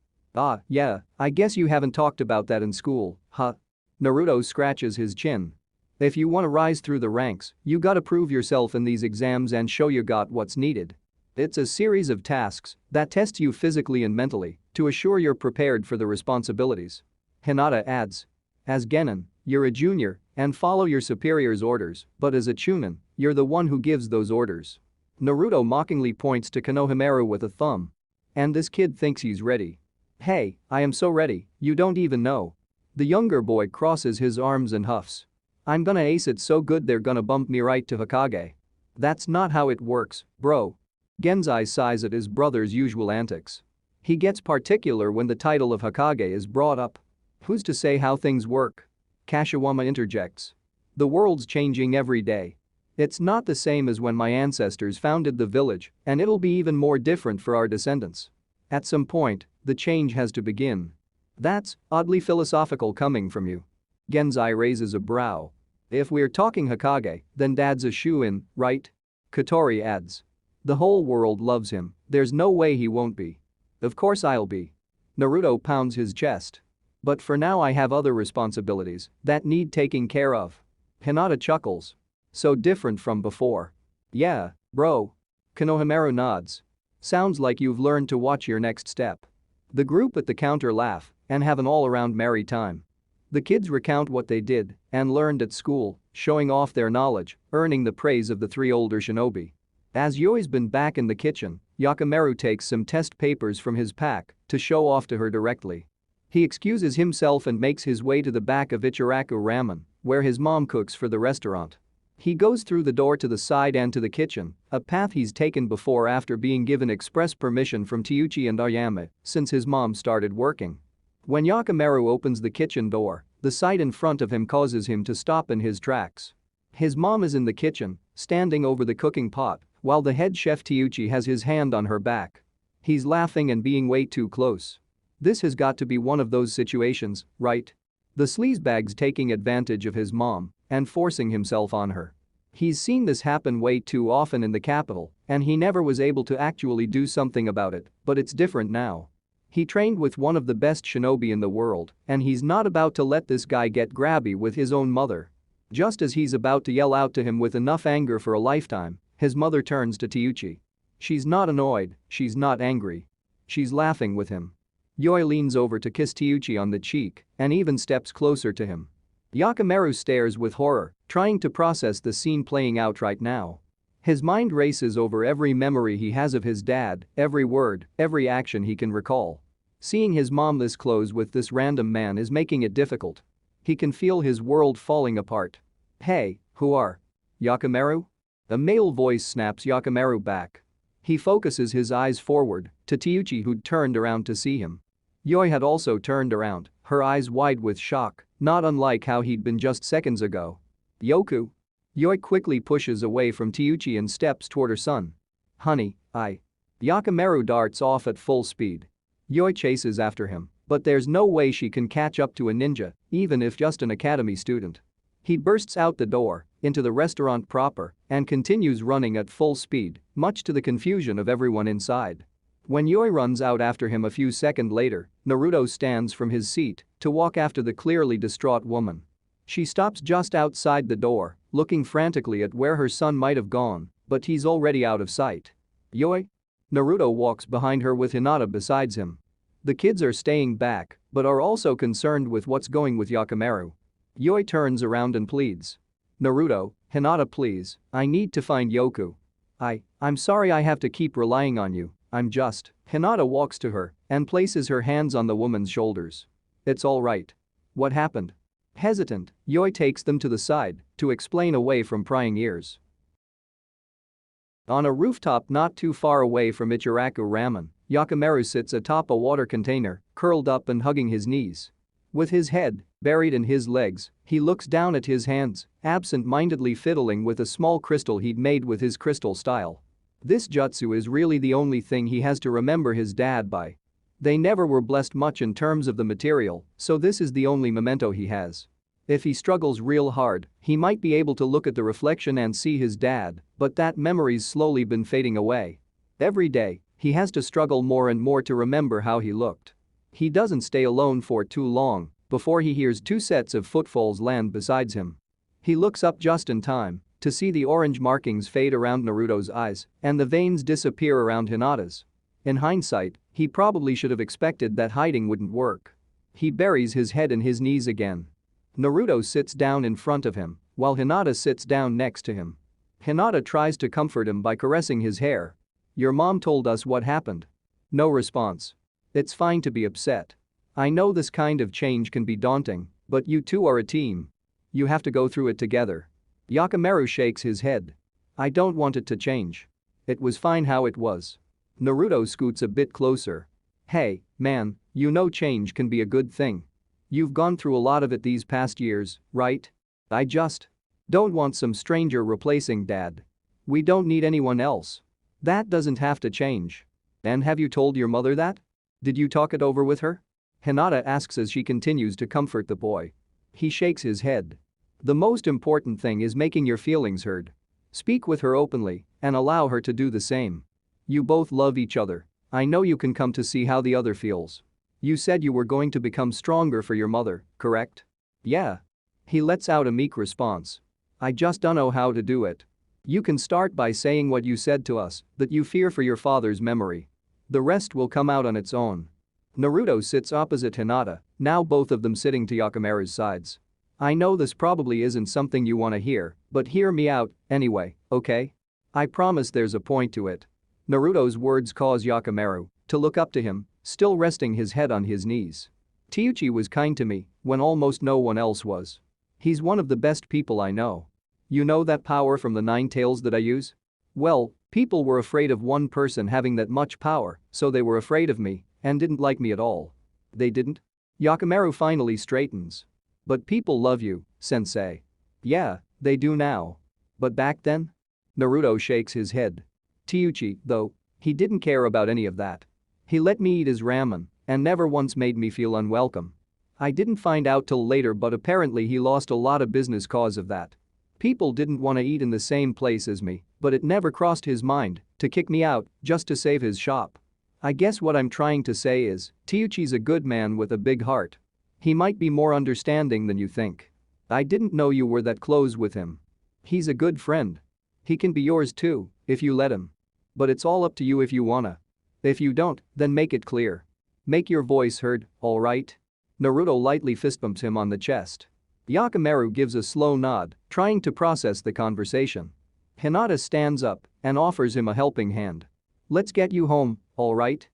Yeah, I guess you haven't talked about that in school, huh? Naruto scratches his chin. If you want to rise through the ranks, you gotta prove yourself in these exams and show you got what's needed. It's a series of tasks that test you physically and mentally to assure you're prepared for the responsibilities. Hinata adds. As Genin, you're a junior and follow your superior's orders, but as a Chunin, you're the one who gives those orders. Naruto mockingly points to Konohamaru with a thumb. And this kid thinks he's ready. Hey, I am so ready, you don't even know. The younger boy crosses his arms and huffs. I'm gonna ace it so good they're gonna bump me right to Hokage. That's not how it works, bro. Genzai sighs at his brother's usual antics. He gets particular when the title of Hokage is brought up. Who's to say how things work? Kashiwama interjects. The world's changing every day. It's not the same as when my ancestors founded the village, and it'll be even more different for our descendants. At some point, the change has to begin. That's oddly philosophical coming from you. Genzai raises a brow. If we're talking Hokage, then Dad's a shoo-in, right? Kotori adds. The whole world loves him, there's no way he won't be. Of course I'll be. Naruto pounds his chest. But for now I have other responsibilities that need taking care of. Hinata chuckles. So different from before. Yeah, bro. Konohamaru nods. Sounds like you've learned to watch your next step. The group at the counter laugh and have an all-around merry time. The kids recount what they did and learned at school, showing off their knowledge, earning the praise of the three older shinobi. As Yoi's been back in the kitchen, Yakimaru takes some test papers from his pack to show off to her directly. He excuses himself and makes his way to the back of Ichiraku Ramen, where his mom cooks for the restaurant. He goes through the door to the side and to the kitchen, a path he's taken before after being given express permission from Teuchi and Ayame since his mom started working. When Yakimaru opens the kitchen door, the sight in front of him causes him to stop in his tracks. His mom is in the kitchen, standing over the cooking pot, while the head chef Teuchi has his hand on her back. He's laughing and being way too close. This has got to be one of those situations, right? The sleazebag's taking advantage of his mom and forcing himself on her. He's seen this happen way too often in the capital, and he never was able to actually do something about it, but it's different now. He trained with one of the best shinobi in the world, and he's not about to let this guy get grabby with his own mother. Just as he's about to yell out to him with enough anger for a lifetime, his mother turns to Teuchi. She's not annoyed, she's not angry. She's laughing with him. Yoi leans over to kiss Teuchi on the cheek and even steps closer to him. Yakimaru stares with horror, trying to process the scene playing out right now. His mind races over every memory he has of his dad, every word, every action he can recall. Seeing his mom this close with this random man is making it difficult. He can feel his world falling apart. Hey, who are? Yakimaru? A male voice snaps Yakimaru back. He focuses his eyes forward to Teuchi, who'd turned around to see him. Yoi had also turned around, her eyes wide with shock, not unlike how he'd been just seconds ago. Yoku? Yoi quickly pushes away from Teuchi and steps toward her son. Honey, I. Yakimaru darts off at full speed. Yoi chases after him, but there's no way she can catch up to a ninja, even if just an academy student. He bursts out the door, into the restaurant proper, and continues running at full speed, much to the confusion of everyone inside. When Yoi runs out after him a few seconds later, Naruto stands from his seat to walk after the clearly distraught woman. She stops just outside the door, looking frantically at where her son might have gone, but he's already out of sight. Yoi? Naruto walks behind her with Hinata beside him. The kids are staying back, but are also concerned with what's going with Yakimaru. Yoi turns around and pleads. Naruto, Hinata, please, I need to find Yoku. I'm sorry I have to keep relying on you, I'm just. Hinata walks to her and places her hands on the woman's shoulders. It's all right. What happened? Hesitant, Yoi takes them to the side to explain away from prying ears. On a rooftop not too far away from Ichiraku Ramen, Yakimaru sits atop a water container, curled up and hugging his knees. With his head buried in his legs, he looks down at his hands, absent-mindedly fiddling with a small crystal he'd made with his crystal style. This jutsu is really the only thing he has to remember his dad by. They never were blessed much in terms of the material, so this is the only memento he has. If he struggles real hard, he might be able to look at the reflection and see his dad, but that memory's slowly been fading away. Every day, he has to struggle more and more to remember how he looked. He doesn't stay alone for too long before he hears two sets of footfalls land beside him. He looks up just in time to see the orange markings fade around Naruto's eyes and the veins disappear around Hinata's. In hindsight, he probably should have expected that hiding wouldn't work. He buries his head in his knees again. Naruto sits down in front of him while Hinata sits down next to him. Hinata tries to comfort him by caressing his hair. Your mom told us what happened. No response. It's fine to be upset. I know this kind of change can be daunting, but you two are a team. You have to go through it together. Yakimaru shakes his head. I don't want it to change. It was fine how it was. Naruto scoots a bit closer. Hey, man, you know change can be a good thing. You've gone through a lot of it these past years, right? I just don't want some stranger replacing Dad. We don't need anyone else. That doesn't have to change. And have you told your mother that? Did you talk it over with her? Hinata asks as she continues to comfort the boy. He shakes his head. The most important thing is making your feelings heard. Speak with her openly and allow her to do the same. You both love each other. I know you can come to see how the other feels. You said you were going to become stronger for your mother, correct? Yeah. He lets out a meek response. I just don't know how to do it. You can start by saying what you said to us, that you fear for your father's memory. The rest will come out on its own. Naruto sits opposite Hinata, now both of them sitting to Yakimaru's sides. I know this probably isn't something you want to hear, but hear me out, anyway, okay? I promise there's a point to it. Naruto's words cause Yakimaru to look up to him, still resting his head on his knees. Teuchi was kind to me when almost no one else was. He's one of the best people I know. You know that power from the 9 tails that I use? Well, people were afraid of one person having that much power, so they were afraid of me and didn't like me at all. They didn't? Yakimaru finally straightens. But people love you, sensei. Yeah, They do now. But back then? Naruto shakes his head. Teuchi, though, he didn't care about any of that. He let me eat his ramen and never once made me feel unwelcome. I didn't find out till later, but apparently he lost a lot of business cause of that. People didn't want to eat in the same place as me, but it never crossed his mind to kick me out just to save his shop. I guess what I'm trying to say is, Teuchi's a good man with a big heart. He might be more understanding than you think. I didn't know you were that close with him. He's a good friend. He can be yours too, if you let him. But it's all up to you if you wanna. If you don't, then make it clear. Make your voice heard, alright? Naruto lightly fistbumps him on the chest. Yakamaru gives a slow nod, trying to process the conversation. Hinata stands up and offers him a helping hand. Let's get you home, alright?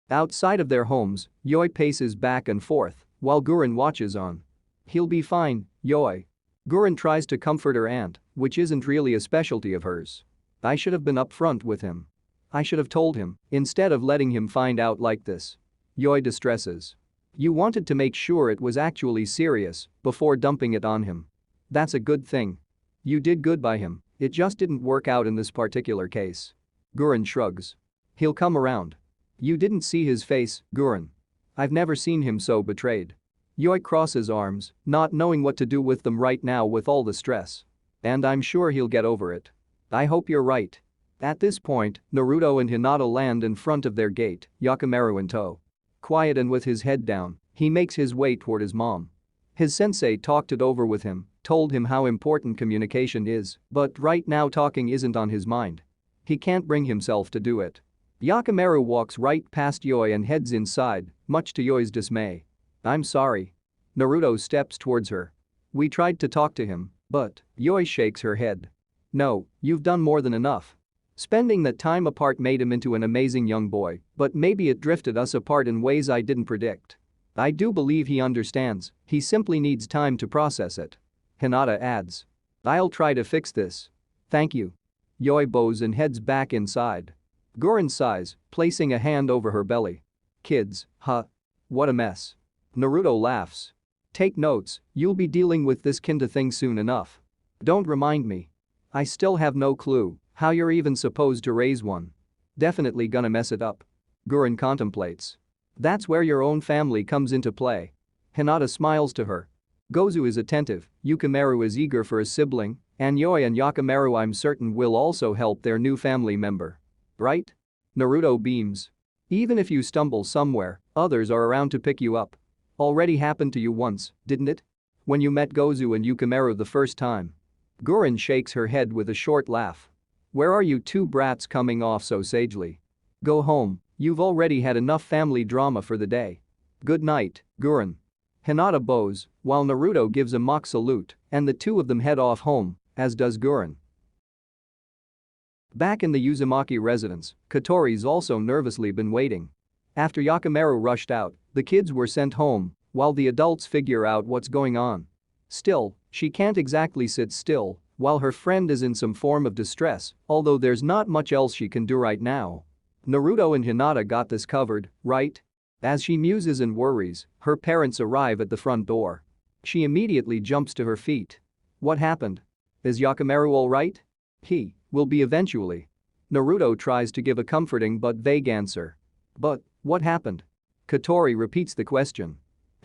Outside of their homes, Yoi paces back and forth while Gurren watches on. He'll be fine, Yoi. Gurren tries to comfort her aunt, which isn't really a specialty of hers. I should have been upfront with him. I should have told him instead of letting him find out like this. Yoi distresses. You wanted to make sure it was actually serious before dumping it on him. That's a good thing. You did good by him, it just didn't work out in this particular case. Gurren shrugs. He'll come around. You didn't see his face, Gurren. I've never seen him so betrayed. Yoi crosses arms, not knowing what to do with them right now with all the stress. And I'm sure he'll get over it. I hope you're right. At this point, Naruto and Hinata land in front of their gate, Yakamaru in tow. Quiet and with his head down, he makes his way toward his mom. His sensei talked it over with him, told him how important communication is, but right now talking isn't on his mind. He can't bring himself to do it. Yakamaru walks right past Yoi and heads inside, much to Yoi's dismay. I'm sorry. Naruto steps towards her. We tried to talk to him, but Yoi shakes her head. No, you've done more than enough. Spending that time apart made him into an amazing young boy, but maybe it drifted us apart in ways I didn't predict. I do believe he understands, he simply needs time to process it. Hinata adds. I'll try to fix this. Thank you. Yoi bows and heads back inside. Gurren sighs, placing a hand over her belly. Kids, huh? What a mess. Naruto laughs. Take notes, you'll be dealing with this kind of thing soon enough. Don't remind me. I still have no clue how you're even supposed to raise one. Definitely gonna mess it up. Gurren contemplates. That's where your own family comes into play. Hinata smiles to her. Gozu is attentive, Yukimaru is eager for a sibling, and Yoi and Yakamaru I'm certain will also help their new family member. Right? Naruto beams. Even if you stumble somewhere, others are around to pick you up. Already happened to you once, didn't it? When you met Gozu and Yukimaru the first time. Gurren shakes her head with a short laugh. Where are you two brats coming off so sagely? Go home, you've already had enough family drama for the day. Good night, Gurren. Hinata bows, while Naruto gives a mock salute, and the two of them head off home, as does Gurren. Back in the Uzumaki residence, Kotori's also nervously been waiting. After Yakamaru rushed out, the kids were sent home, while the adults figure out what's going on. Still, she can't exactly sit still while her friend is in some form of distress, although there's not much else she can do right now. Naruto and Hinata got this covered, right? As she muses and worries, her parents arrive at the front door. She immediately jumps to her feet. What happened? Is Yakamaru alright? He will be eventually. Naruto tries to give a comforting but vague answer. But what happened? Kotori repeats the question.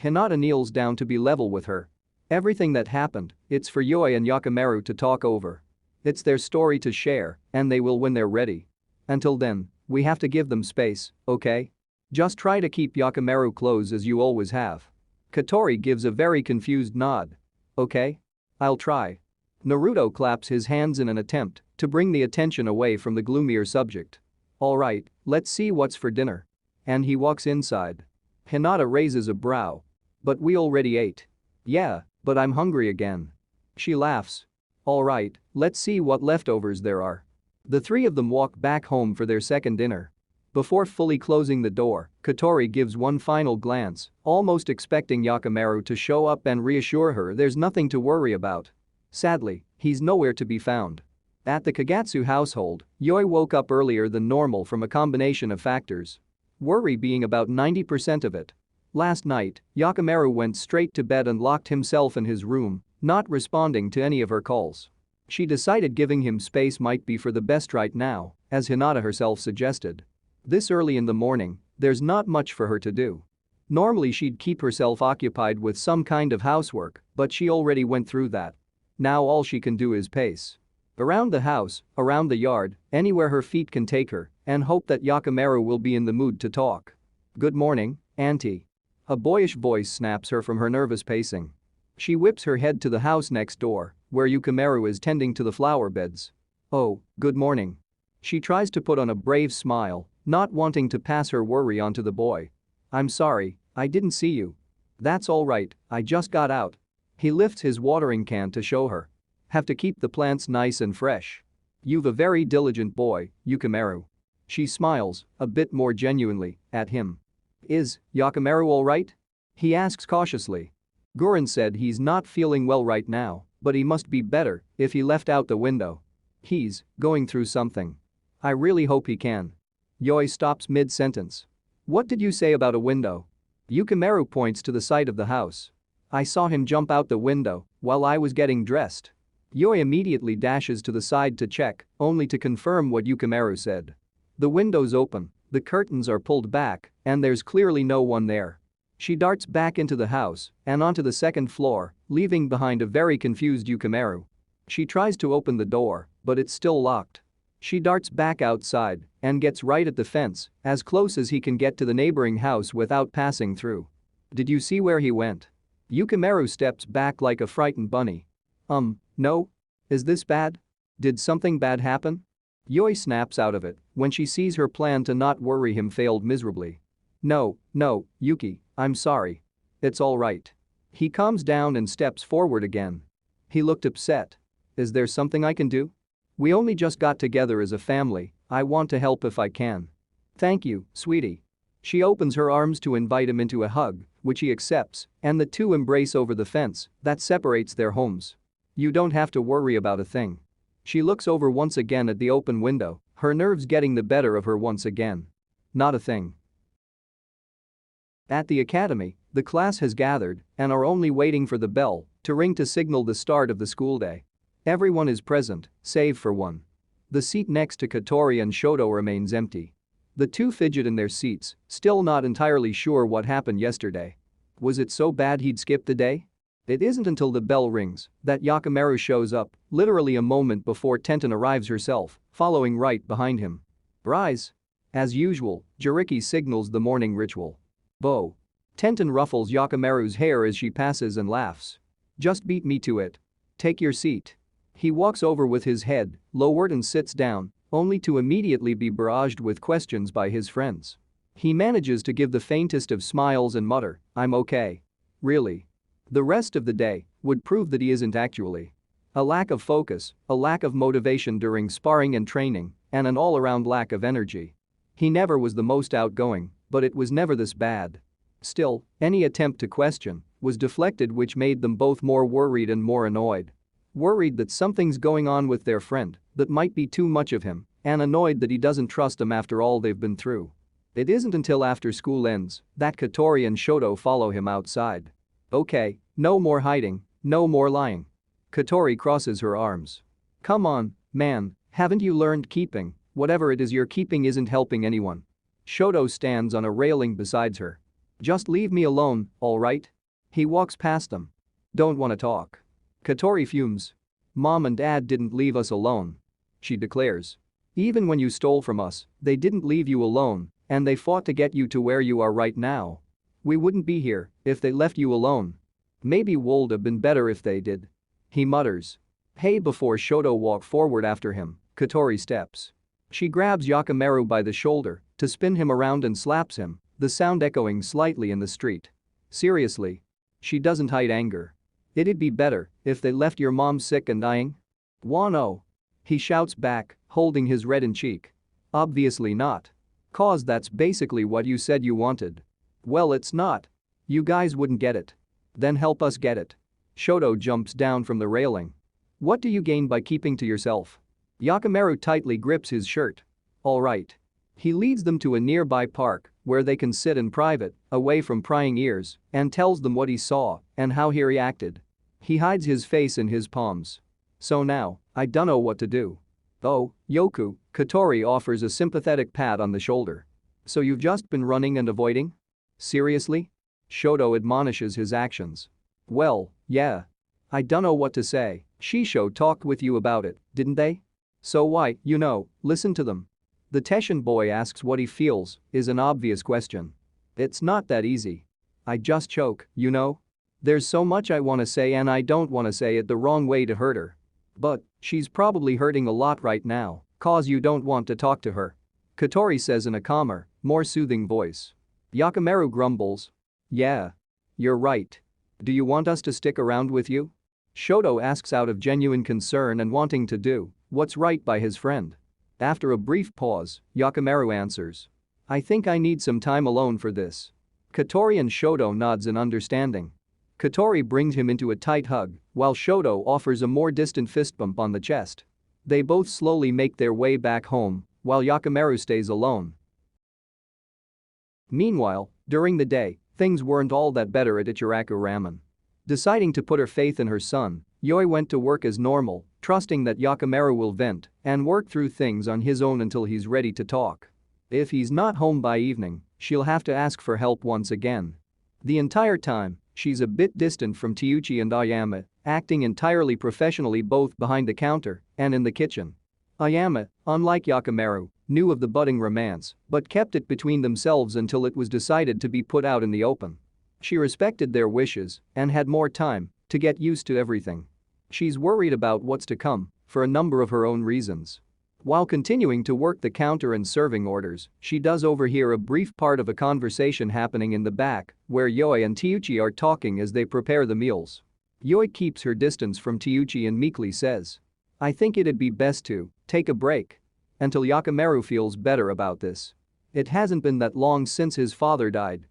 Hinata kneels down to be level with her. Everything that happened, it's for Yoi and Yakamaru to talk over. It's their story to share, and they will when they're ready. Until then, we have to give them space, okay? Just try to keep Yakamaru close as you always have. Kotori gives a very confused nod. Okay? I'll try. Naruto claps his hands in an attempt to bring the attention away from the gloomier subject. Alright, let's see what's for dinner. And he walks inside. Hinata raises a brow. But we already ate. Yeah, but I'm hungry again. She laughs. Alright, let's see what leftovers there are. The three of them walk back home for their second dinner. Before fully closing the door, Kotori gives one final glance, almost expecting Yakamaru to show up and reassure her there's nothing to worry about. Sadly, he's nowhere to be found. At the Kigatsu household, Yoi woke up earlier than normal from a combination of factors. Worry being about 90% of it. Last night, Yakamaru went straight to bed and locked himself in his room, not responding to any of her calls. She decided giving him space might be for the best right now, as Hinata herself suggested. This early in the morning, there's not much for her to do. Normally she'd keep herself occupied with some kind of housework, but she already went through that. Now all she can do is pace around the house, around the yard, anywhere her feet can take her, and hope that Yakimaru will be in the mood to talk. "Good morning, Auntie." A boyish voice snaps her from her nervous pacing. She whips her head to the house next door, where Yukimaru is tending to the flower beds. "Oh, good morning." She tries to put on a brave smile, not wanting to pass her worry on to the boy. "I'm sorry, I didn't see you." "That's all right, I just got out." He lifts his watering can to show her. "Have to keep the plants nice and fresh." "You've a very diligent boy, Yukimaru." She smiles, a bit more genuinely, at him. "Is Yakimaru all right?" he asks cautiously. Guren said he's not feeling well right now, but he must be better if he left out the window. "He's going through something. I really hope he can." Yoi stops mid-sentence. "What did you say about a window?" Yukimaru points to the side of the house. "I saw him jump out the window while I was getting dressed." Yoi immediately dashes to the side to check, only to confirm what Yukimaru said. The window's open, the curtains are pulled back, and there's clearly no one there. She darts back into the house and onto the second floor, leaving behind a very confused Yukimaru. She tries to open the door, but it's still locked. She darts back outside and gets right at the fence, as close as he can get to the neighboring house without passing through. "Did you see where he went?" Yukimaru steps back like a frightened bunny. No. Is this bad? Did something bad happen?" Yoi snaps out of it when she sees her plan to not worry him failed miserably. No, Yuki, I'm sorry. It's all right." He calms down and steps forward again. He looked upset. "Is there something I can do? We only just got together as a family, I want to help if I can." "Thank you, sweetie." She opens her arms to invite him into a hug, which he accepts, and the two embrace over the fence that separates their homes. "You don't have to worry about a thing." She looks over once again at the open window, her nerves getting the better of her once again. "Not a thing." At the academy, the class has gathered and are only waiting for the bell to ring to signal the start of the school day. Everyone is present, save for one. The seat next to Katori and Shoto remains empty. The two fidget in their seats, still not entirely sure what happened yesterday. Was it so bad he'd skip the day? It isn't until the bell rings that Yakimaru shows up, literally a moment before Tenten arrives herself, following right behind him. "Rise." As usual, Jiriki signals the morning ritual. "Bo." Tenten ruffles Yakimaru's hair as she passes and laughs. "Just beat me to it. Take your seat." He walks over with his head lowered and sits down, only to immediately be barraged with questions by his friends. He manages to give the faintest of smiles and mutter, "I'm okay." Really? The rest of the day would prove that he isn't actually. A lack of focus, a lack of motivation during sparring and training, and an all-around lack of energy. He never was the most outgoing, but it was never this bad. Still, any attempt to question was deflected, which made them both more worried and more annoyed. Worried that something's going on with their friend that might be too much of him, and annoyed that he doesn't trust them after all they've been through. It isn't until after school ends that Katori and Shoto follow him outside. "Okay, no more hiding, no more lying." Katori crosses her arms. "Come on, man, haven't you learned keeping? Whatever it is you're keeping isn't helping anyone." Shoto stands on a railing beside her. "Just leave me alone, all right?" He walks past them. "Don't want to talk." Katori fumes. "Mom and Dad didn't leave us alone," she declares. "Even when you stole from us, they didn't leave you alone, and they fought to get you to where you are right now. We wouldn't be here if they left you alone. Maybe would have been better if they did." He mutters. "Hey." Before Shoto walks forward after him, Katori steps. She grabs Yakimaru by the shoulder to spin him around and slaps him, the sound echoing slightly in the street. "Seriously?" She doesn't hide anger. "It'd be better if they left your mom sick and dying?" "Wano?" he shouts back, holding his reddened cheek. "Obviously not. 'Cause that's basically what you said you wanted." "Well, it's not. You guys wouldn't get it." "Then help us get it." Shoto jumps down from the railing. "What do you gain by keeping to yourself?" Yakimaru tightly grips his shirt. "All right." He leads them to a nearby park where they can sit in private, away from prying ears, and tells them what he saw and how he reacted. He hides his face in his palms. So now, I dunno what to do. Oh, Yoku, Katori offers a sympathetic pat on the shoulder. So you've just been running and avoiding? Seriously? Shoto admonishes his actions. Well, yeah. I dunno what to say, Shisho talked with you about it, didn't they? So why, listen to them. The Teshin boy asks what he feels, is an obvious question. It's not that easy. I just choke, There's so much I want to say and I don't want to say it the wrong way to hurt her. But, she's probably hurting a lot right now, cause you don't want to talk to her. Katori says in a calmer, more soothing voice. Yakimaru grumbles. Yeah. You're right. Do you want us to stick around with you? Shoto asks out of genuine concern and wanting to do what's right by his friend. After a brief pause, Yakimaru answers. I think I need some time alone for this. Katori and Shoto nods in understanding. Katori brings him into a tight hug, while Shoto offers a more distant fist bump on the chest. They both slowly make their way back home, while Yakimaru stays alone. Meanwhile, during the day, things weren't all that better at Ichiraku Ramen. Deciding to put her faith in her son, Yoi went to work as normal, trusting that Yakimaru will vent and work through things on his own until he's ready to talk. If he's not home by evening, she'll have to ask for help once again. The entire time, she's a bit distant from Teuchi and Ayama, acting entirely professionally both behind the counter and in the kitchen. Ayama, unlike Yakimaru, knew of the budding romance but kept it between themselves until it was decided to be put out in the open. She respected their wishes and had more time to get used to everything. She's worried about what's to come for a number of her own reasons. While continuing to work the counter and serving orders, she does overhear a brief part of a conversation happening in the back where Yoi and Teuchi are talking as they prepare the meals. Yoi keeps her distance from Teuchi and meekly says, I think it'd be best to take a break. Until Yakimaru feels better about this. It hasn't been that long since his father died,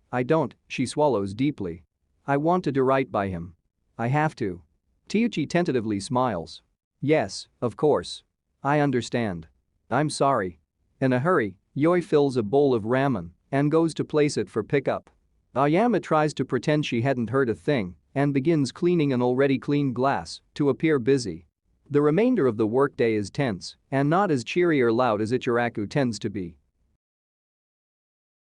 she swallows deeply. I want to do right by him. I have to. Teuchi tentatively smiles. Yes, of course. I understand. I'm sorry. In a hurry, Yoi fills a bowl of ramen and goes to place it for pickup. Ayama tries to pretend she hadn't heard a thing and begins cleaning an already clean glass to appear busy. The remainder of the workday is tense and not as cheery or loud as Ichiraku tends to be.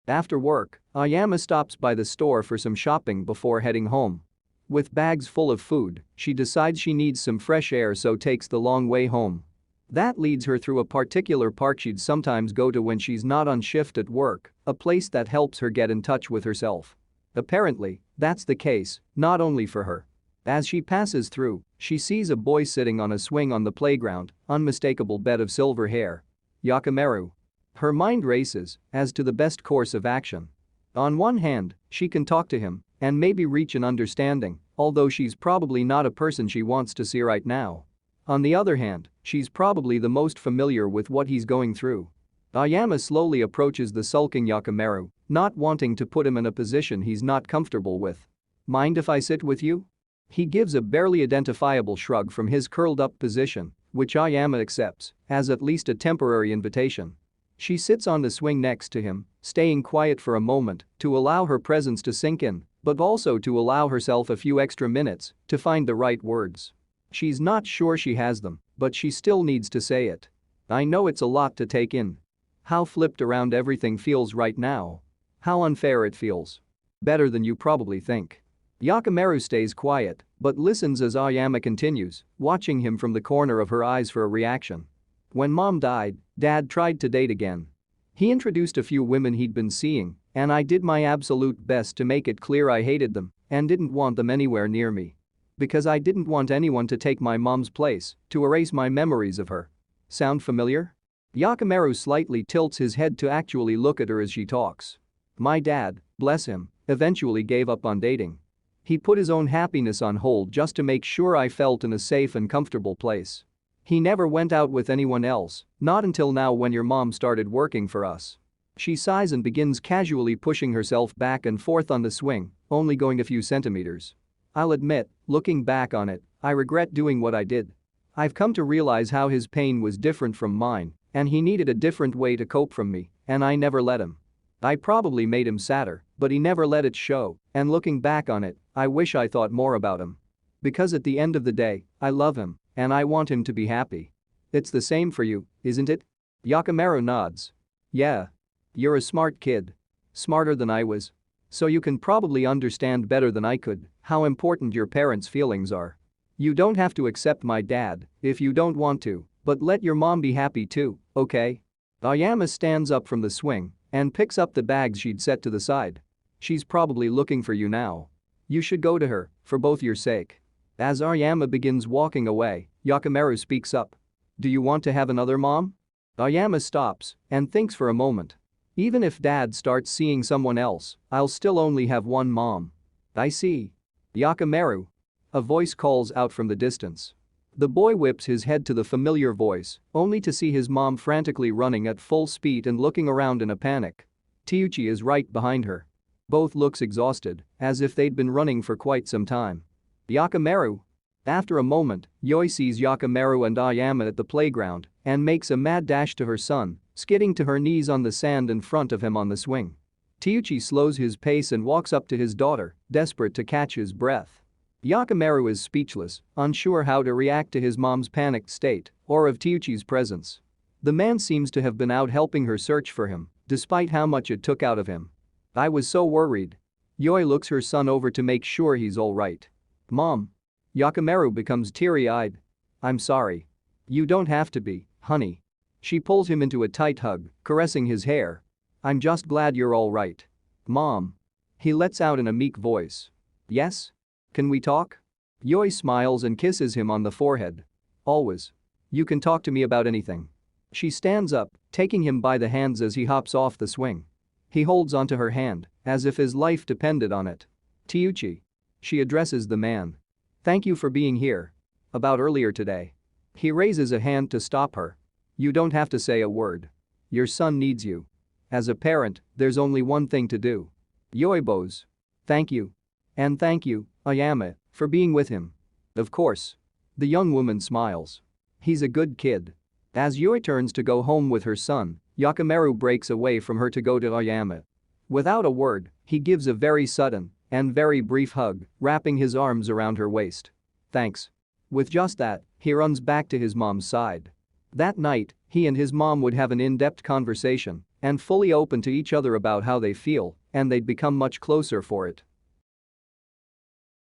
After work, Ayama stops by the store for some shopping before heading home. With bags full of food, she decides she needs some fresh air so takes the long way home. That leads her through a particular park she'd sometimes go to when she's not on shift at work, a place that helps her get in touch with herself. Apparently, that's the case, not only for her. As she passes through, she sees a boy sitting on a swing on the playground, unmistakable bed of silver hair. Yakimaru. Her mind races as to the best course of action. On one hand, she can talk to him and maybe reach an understanding, although she's probably not a person she wants to see right now. On the other hand, she's probably the most familiar with what he's going through. Ayama slowly approaches the sulking Yakimaru, not wanting to put him in a position he's not comfortable with. Mind if I sit with you? He gives a barely identifiable shrug from his curled-up position, which Ayama accepts as at least a temporary invitation. She sits on the swing next to him, staying quiet for a moment to allow her presence to sink in, but also to allow herself a few extra minutes to find the right words. She's not sure she has them, but she still needs to say it. I know it's a lot to take in. How flipped around everything feels right now. How unfair it feels. Better than you probably think. Yakimaru stays quiet, but listens as Ayama continues, watching him from the corner of her eyes for a reaction. When mom died, dad tried to date again. He introduced a few women he'd been seeing, and I did my absolute best to make it clear I hated them and didn't want them anywhere near me. Because I didn't want anyone to take my mom's place, to erase my memories of her. Sound familiar? Yakimaru slightly tilts his head to actually look at her as she talks. My dad, bless him, eventually gave up on dating. He put his own happiness on hold just to make sure I felt in a safe and comfortable place. He never went out with anyone else, not until now when your mom started working for us. She sighs and begins casually pushing herself back and forth on the swing, only going a few centimeters. I'll admit, looking back on it, I regret doing what I did. I've come to realize how his pain was different from mine, and he needed a different way to cope from me, and I never let him. I probably made him sadder, but he never let it show, and looking back on it, I wish I thought more about him. Because at the end of the day, I love him, and I want him to be happy. It's the same for you, isn't it? Yakimaru nods. Yeah. You're a smart kid. Smarter than I was. So you can probably understand better than I could how important your parents' feelings are. You don't have to accept my dad if you don't want to, but let your mom be happy too, okay? Ayama stands up from the swing and picks up the bags she'd set to the side. She's probably looking for you now. You should go to her, for both your sake. As Ayama begins walking away, Yakimaru speaks up. Do you want to have another mom? Ayama stops and thinks for a moment. Even if dad starts seeing someone else, I'll still only have one mom. I see. Yakimaru. A voice calls out from the distance. The boy whips his head to the familiar voice, only to see his mom frantically running at full speed and looking around in a panic. Teuchi is right behind her. Both looks exhausted, as if they'd been running for quite some time. Yakimaru. After a moment, Yoi sees Yakimaru and Ayama at the playground and makes a mad dash to her son, skidding to her knees on the sand in front of him on the swing. Teuchi slows his pace and walks up to his daughter, desperate to catch his breath. Yakimaru is speechless, unsure how to react to his mom's panicked state or of Teuchi's presence. The man seems to have been out helping her search for him, despite how much it took out of him. I was so worried. Yoi looks her son over to make sure he's all right. Mom. Yakimaru becomes teary-eyed. I'm sorry. You don't have to be, honey. She pulls him into a tight hug, caressing his hair. I'm just glad you're all right. Mom. He lets out in a meek voice. Yes? Can we talk? Yoi smiles and kisses him on the forehead. Always. You can talk to me about anything. She stands up, taking him by the hands as he hops off the swing. He holds onto her hand, as if his life depended on it. Teuchi. She addresses the man. Thank you for being here. About earlier today. He raises a hand to stop her. You don't have to say a word. Your son needs you. As a parent, there's only one thing to do. Yoi bows. Thank you. And thank you, Ayama, for being with him. Of course. The young woman smiles. He's a good kid. As Yoi turns to go home with her son, Yakimaru breaks away from her to go to Ayama. Without a word, he gives a very sudden and very brief hug, wrapping his arms around her waist. Thanks. With just that, he runs back to his mom's side. That night, he and his mom would have an in-depth conversation and fully open to each other about how they feel, and they'd become much closer for it.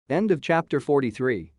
End of chapter 43.